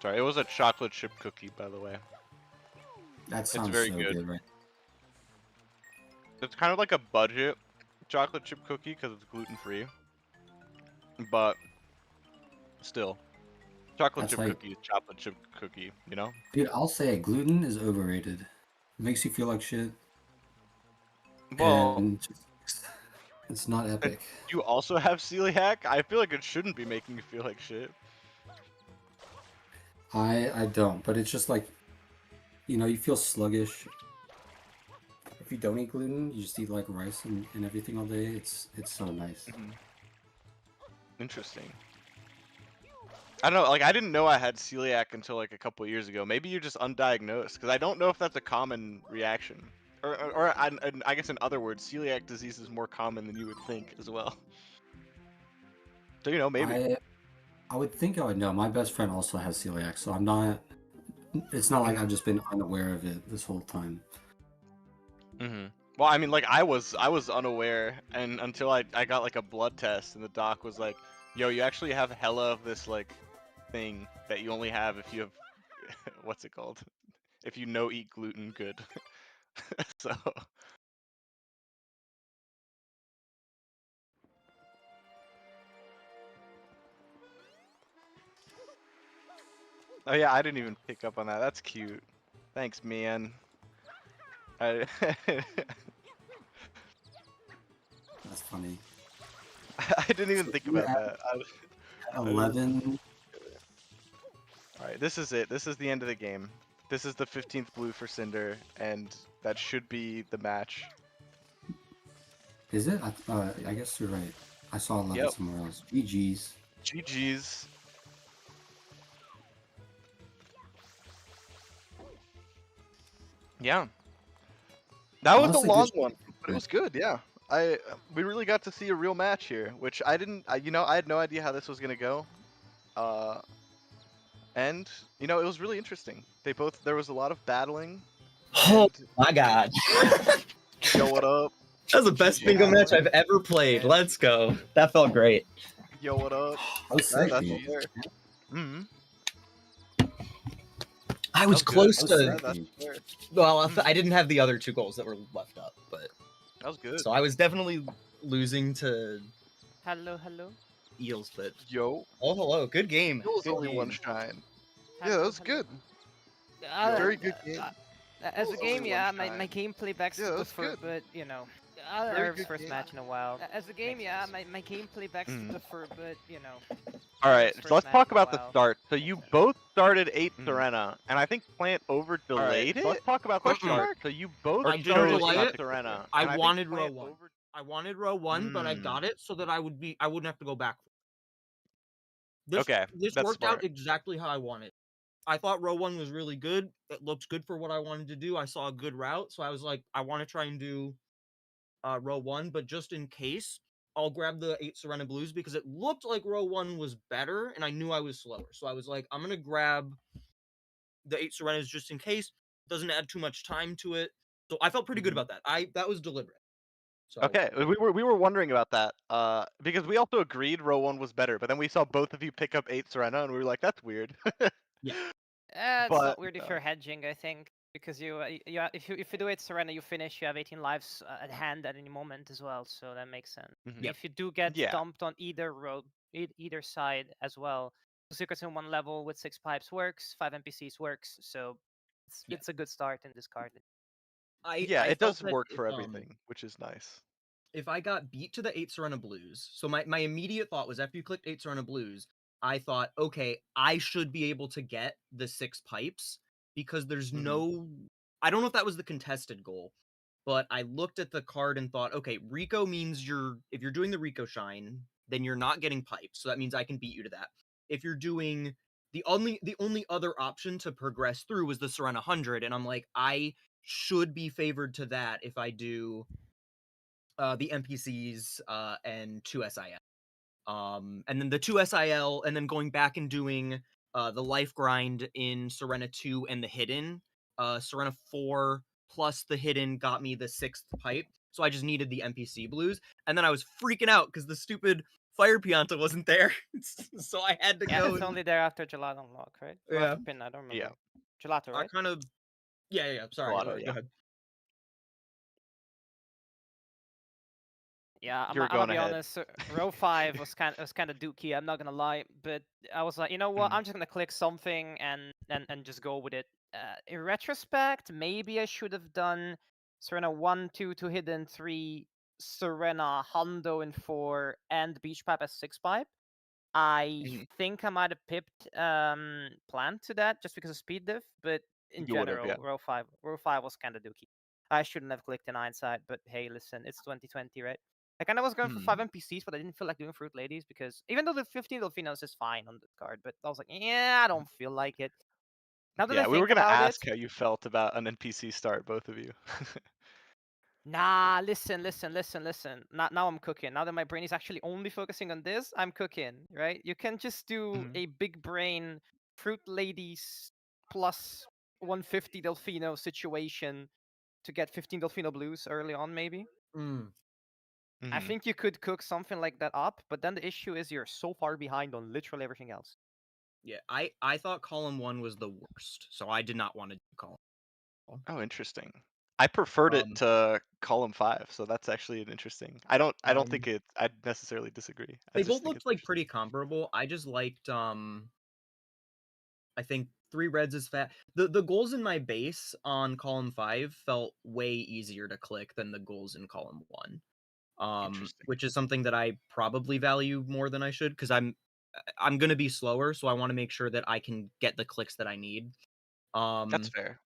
Sorry, it was a chocolate chip cookie, by the way. That It's sounds very so good. good, right? It's kind of like a budget chocolate chip cookie because it's gluten free, but still, chocolate That's chip like, cookie is chocolate chip cookie. You know? dude, I'll say it, gluten is overrated. It makes you feel like shit, Well, and it's not and epic. you also have celiac. I feel like it shouldn't be making you feel like shit. I don't, but it's just like, you know, you feel sluggish. If you don't eat gluten, you just eat like rice and everything all day. It's so nice. Interesting. I don't know, like I didn't know I had celiac until like a couple years ago. Maybe you're just undiagnosed, because I don't know if that's a common reaction. Or I guess in other words, celiac disease is more common than you would think as well. So, you know, maybe. I would think I would know. My best friend also has celiac, so I'm not. It's not like I've just been unaware of it this whole time. Well, I mean, like I was unaware, and until I got like a blood test, and the doc was like, "Yo, you actually have hella of this like thing that you only have if you have what's it called? If you no eat gluten good." So. Oh yeah, I didn't even pick up on that. That's cute. Thanks, man. I That's funny. I didn't even So think you're about that. at 11. All right, this is it. This is the end of the game. This is the 15th blue for Cinder, and that should be the match. Is it? I guess you're right. I saw 11 Yep. somewhere else. GG's. GG's. Yeah. That was Honestly, a long good. one, but it was good. Yeah. We really got to see a real match here, which I didn't. You know, I had no idea how this was gonna go. And you know, it was really interesting. There was a lot of battling. Oh And my god. yo, what up? That was the best GG, bingo match Alan. I've ever played. And Let's go. That felt great. yo, what up? I was sick, That's dude. fair. Mm-hmm. I That was was good. close I was to. sick, That's dude. fair. Well, I didn't have the other two goals that were left up, but That was good. so I was definitely losing to Hello. Eels. But Yo, oh, hello, good game. it was Good only one game. shine. Yeah, that was good. Very good game. As a Only game, one yeah, my shine. gameplay backs Yeah, to that's differ, good. but you know, Very Nerve's good first game. match in a while. As a game, yeah, my gameplay backs to differ, but you know. All right, Nerve's so let's first talk match in a about the while. start. So Makes you sense. both started 8 Serena, and I think Plant over delayed it. so let's talk about the Question start. mark? So you both I didn't started delay 8 it. Serena. I and think wanted row Plant one. over- I wanted row one, but I got it so that I wouldn't have to go back. Okay, This that's worked smart. out exactly how I wanted. I thought row one was really good. It looked good for what I wanted to do. I saw a good route, so I was like, I want to try and do row one, but just in case, I'll grab the 8 Serena Blues because it looked like row one was better, and I knew I was slower. So I was like, I'm gonna grab the 8 Serenas just in case. Doesn't add too much time to it. So I felt pretty good about that. That was deliberate. So Okay, we were wondering about that, because we also agreed row 1 was better, but then we saw both of you pick up 8 Serena, and we were like, that's weird. Yeah. It's But, not weird if you're hedging, I think, because if you do it Serena, you finish, you have 18 lives at hand at any moment as well, so that makes sense. Yep. If you do get Yeah. dumped on either road, either side as well, 2 secrets in one level with 6 pipes works, 5 NPCs works, so it's a good start in this card. yeah, I it felt does that work if, for everything, which is nice. if I got beat to the 8 Serena Blues, so my immediate thought was after you clicked 8 Serena Blues, I thought, okay, I should be able to get the 6 pipes because there's no. I don't know if that was the contested goal, but I looked at the card and thought, okay, Rico means if you're doing the Rico Shine, then you're not getting pipes, so that means I can beat you to that. If you're doing the only other option to progress through was the Serena 100, and I'm like, I should be favored to that if I do the NPCs and 2 SIS. And then the 2 SIL, and then going back and doing the life grind in Serena 2 and the hidden. Serena 4 plus the hidden got me the 6th pipe, so I just needed the NPC blues, and then I was freaking out because the stupid Fire Pianta wasn't there, so I had to Yeah, go. it's only there after Gelato unlock, right? Or Yeah. after Pin, I don't remember. Yeah. Gelato, I right? kind of, yeah. Sorry, Gelato, go yeah. ahead. Yeah, You're I'm gonna going be ahead. honest. Row 5 was kind of dookie. I'm not gonna lie, but I was like, you know what? Mhm. I'm just gonna click something and just go with it. In retrospect, maybe I should have done Serena 1, 2 to hidden 3, Serena, Hondo in 4, and Beach Pipe as 6 pipe. I Mhm. think I might have pipped Plant to that just because of speed diff, but in You would've, general, yeah. row 5 was kind of dookie. I shouldn't have clicked in hindsight, but hey, listen, it's 2020, right? I kind of was going for Mhm. 5 NPCs, but I didn't feel like doing Fruit Ladies because even though the 15 Delfinos is fine on the card, but I was like, yeah, I don't feel like it. Now that I Yeah, we were think gonna about ask it, how you felt about an NPC start, both of you. nah, listen. Now I'm cooking. Now that my brain is actually only focusing on this, I'm cooking, right? You can just do Mhm. a big brain Fruit Ladies plus 150 Delfino situation to get 15 Delfino blues early on, maybe. I Mhm. think you could cook something like that up, but then the issue is you're so far behind on literally everything else. Yeah, I thought column 1 was the worst, so I did not want to do column. Oh, interesting. I preferred it Um, to column 5, so that's actually an interesting. I don't think I- I'd necessarily disagree. I They just both think it's looked like interesting. pretty comparable. I just liked I think 3 reds is fat. The goals in my base on column 5 felt way easier to click than the goals in column 1. Interesting. Which is something that I probably value more than I should because I'm gonna be slower, so I want to make sure that I can get the clicks that I need. That's Um, fair.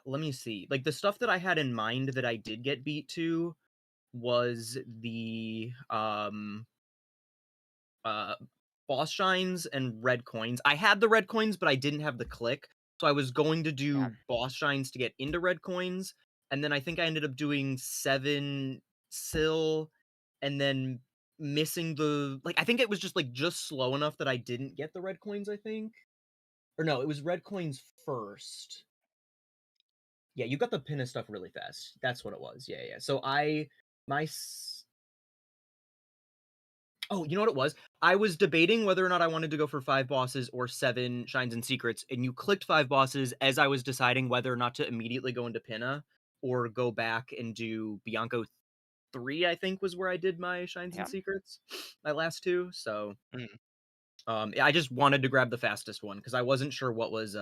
Let me see. Like the stuff that I had in mind that I did get beat to was the uh boss shines and red coins. I had the red coins, but I didn't have the click. So I was going to Yeah. do boss shines to get into red coins, and then I think I ended up doing 7 Sill and then missing the I think it was just slow enough that I didn't get the red coins, I think. Or no, it was red coins first. Yeah, you got the pin and stuff really fast. That's what it was. Yeah. So oh, you know what it was? I was debating whether or not I wanted to go for 5 bosses or 7 shines and secrets, and you clicked 5 bosses as I was deciding whether or not to immediately go into Pinna or go back and do Bianco 3, I think was where I did my shines Yeah. and secrets, my last 2. So, Mhm. I just wanted to grab the fastest one because I wasn't sure what was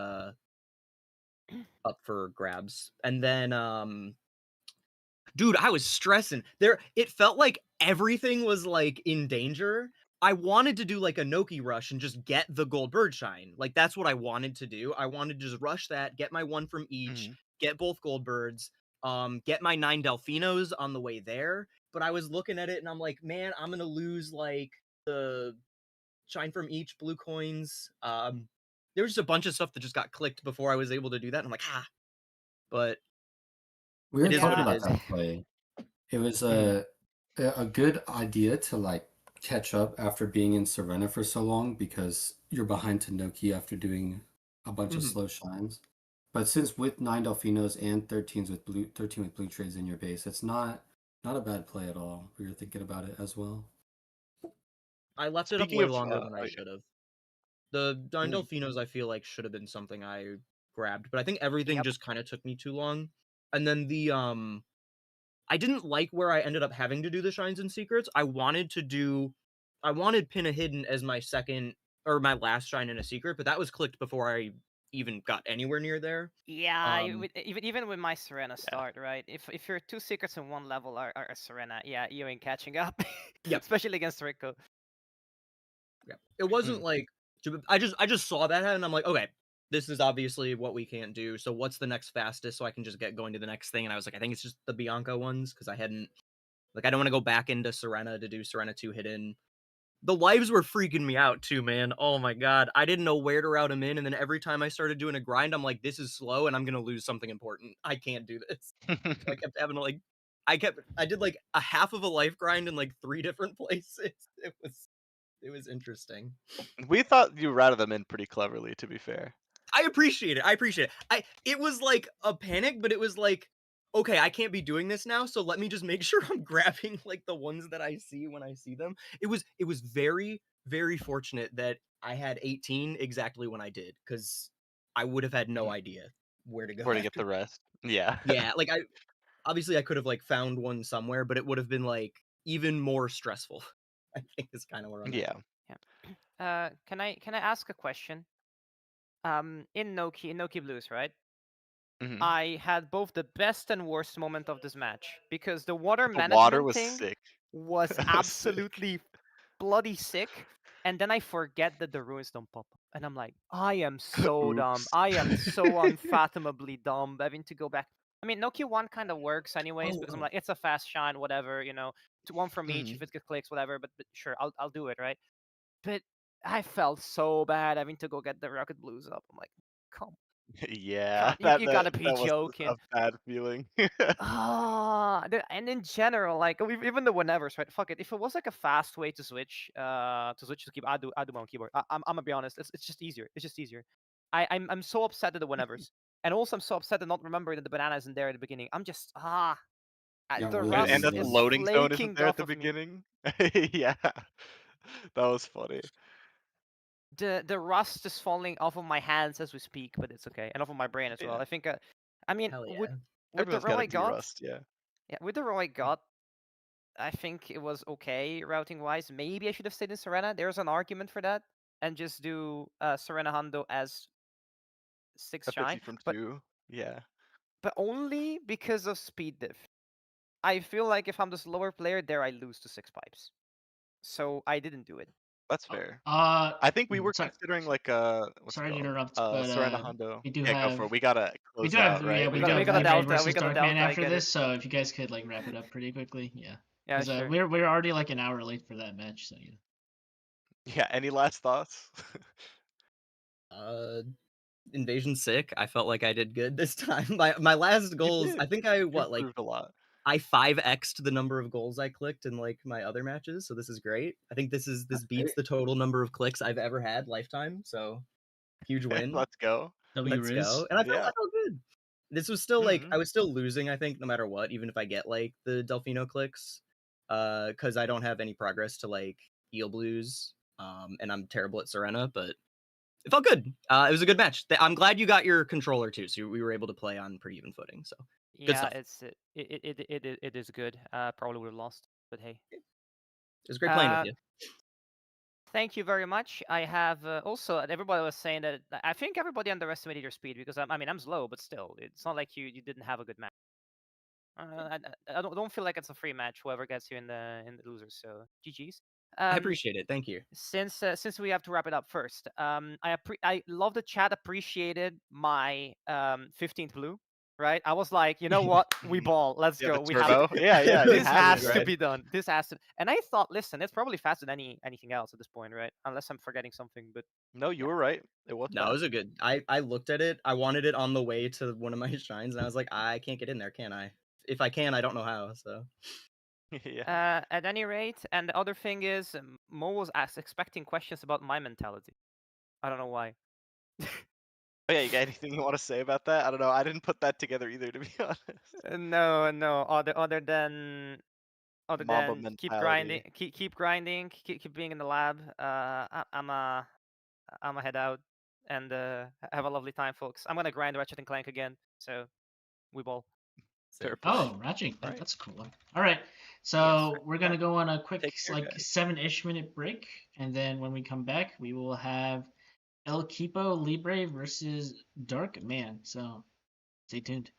up for grabs. And then dude, I was stressing. It felt like everything was like in danger. I wanted to do like a Noki rush and just get the gold bird shine. Like that's what I wanted to do. I wanted to just rush that, get my one from each, Mhm. get both gold birds, get my 9 Delfinos on the way there. But I was looking at it and I'm like, man, I'm gonna lose like the shine from each blue coins. There was just a bunch of stuff that just got clicked before I was able to do that. And I'm like, but We it were is what talking it about is. that play. It was Mhm. a good idea to like catch up after being in Serena for so long because you're behind Tanoki after doing a bunch of Mhm. slow shines. But since with 9 Delfinos and 13 with blue trades in your base, it's not a bad play at all. We were thinking about it as well. I left it up Speaking way of, longer than I oh, yeah. should have. The Dine Mhm. Delfinos, I feel like should have been something I grabbed, but I think everything Yep. just kind of took me too long. And then I didn't like where I ended up having to do the shines and secrets. I wanted Pin a Hidden as my second or my last shine and a secret, but that was clicked before I even got anywhere near there. Yeah, Um, even with my Serena Yeah. start, right? If your 2 secrets in 1 level are Serena, yeah, you ain't catching up. Yep. Especially against Rico. Yeah. It wasn't Mhm. like I just saw that and I'm like, okay, this is obviously what we can't do. So what's the next fastest so I can just get going to the next thing? And I was like, I think it's just the Bianca ones because I don't want to go back into Serena to do Serena 2 hidden. The lives were freaking me out too, man. Oh my god. I didn't know where to route them in, and then every time I started doing a grind, I'm like, this is slow and I'm gonna lose something important. I can't do this. So I kept having to like I did like a half of a life grind in like 3 different places. It was interesting. We thought you routed them in pretty cleverly, to be fair. I appreciate it. It was like a panic, but it was like, okay, I can't be doing this now, so let me just make sure I'm grabbing like the ones that I see when I see them. It was very, very fortunate that I had 18 exactly when I did, because I would have had no idea where to go. Where to get the rest? Yeah. Yeah, like I could have like found one somewhere, but it would have been like even more stressful. I think is kind of where I'm at. Yeah. Can I ask a question? In Noki Blues, right? Mhm. I had both the best and worst moment of this match because the water The management water was thing sick. was Sick. absolutely bloody sick. And then I forget that the ruins don't pop up. And I'm like, I am so dumb. Oops. I am so unfathomably dumb having to go back. I mean, Nokia 1 kind of works anyways because I'm like, it's a fast shine, whatever, you know, to one from each. If it gets clicks, whatever. But sure, I'll do it, right? But I felt so bad having to go get the Rocket Blues up. I'm like, come Yeah, on, you gotta be that was joking. a bad feeling. And in general, like even the whenevers, right? Fuck it. If it was like a fast way to switch to keep, I do my own keyboard. I'm gonna be honest. It's just easier. It's just easier. I'm so upset at the whenevers, and also I'm so upset at not remembering that the banana isn't there at the beginning. I'm just Yeah, the really And rust that the is annoying. loading zone flaking isn't there at off the of me. beginning. Yeah, that was funny. The rust is falling off of my hands as we speak, but it's okay, and off of my brain as well. Yeah. I think. I mean, Hell yeah. with the Everyone's row got I a D got, rust, yeah. yeah, with the row I got, I think it was okay routing wise. Maybe I should have stayed in Serena. There's an argument for that, and just do Serena Hondo as 6 A 50 shine, from but 2. Yeah. only because of speed diff. I feel like if I'm the slower player there, I lose to 6 pipes. So I didn't do it. That's fair. Uh, I think we were sorry, considering like what's it sorry to called? interrupt, but Serena Hondo. we do Yeah, go have for it. We gotta we close do have out, right? yeah We we got do we have got a Libre delta. We versus got a Darkman delta. I after get this, it. so if you guys could like wrap it up pretty quickly, yeah. Yeah, Because sure. we're already like an hour late for that match, so yeah. Yeah, any last thoughts? Invasion sick. I felt like I did good this time. My last You goals, did. I think I You like improved a lot. I 5x'd the number of goals I clicked in like my other matches, so this is great. I think this beats great. the total number of clicks I've ever had lifetime, so huge win. Let's go. W Let's Riz. go. And I Yeah. felt good. This was still like Mhm. I was still losing, I think, no matter what, even if I get like the Delfino clicks. Because I don't have any progress to like Eel Blues. And I'm terrible at Serena, but it felt good. It was a good match. I'm glad you got your controller too, so we were able to play on pretty even footing. So good Yeah, stuff. it is good. Probably would have lost, but hey. It was great playing with Uh, you. Thank you very much. I have also everybody was saying that I think everybody underestimated your speed because I mean I'm slow, but still it's not like you didn't have a good match. I don't feel like it's a free match. Whoever gets you in the losers, so GG's. I appreciate it. Thank you. Since we have to wrap it up first, I love the chat appreciated my 15th blue. Right, I was like, you know what, we ball, let's Yeah, go. the We have to. turbo. Yeah, yeah. it This has has to, to right? be done. This has to. And I thought, listen, it's probably faster than anything else at this point, right? Unless I'm forgetting something. But No, you yeah. were right. It was No, it fast. was a good. I looked at it. I wanted it on the way to one of my shrines, and I was like, I can't get in there, can I? If I can, I don't know how. So Yeah. At any rate, and the other thing is, Mo was expecting questions about my mentality. I don't know why. Oh yeah, you got anything you want to say about that? I don't know. I didn't put that together either, to be honest. No. Other Mamba than keep grinding, mentality. keep grinding, keep being in the lab. I'm a head out and have a lovely time, folks. I'm gonna grind Ratchet and Clank again. So we ball. Fair sick. play. Oh, Ratchet, Right. that's a cool one. All right, so Yes. we're gonna go on a quick Take care, like guys. 7-ish minute break, and then when we come back, we will have El Kipo Libre versus Dark Man. So stay tuned.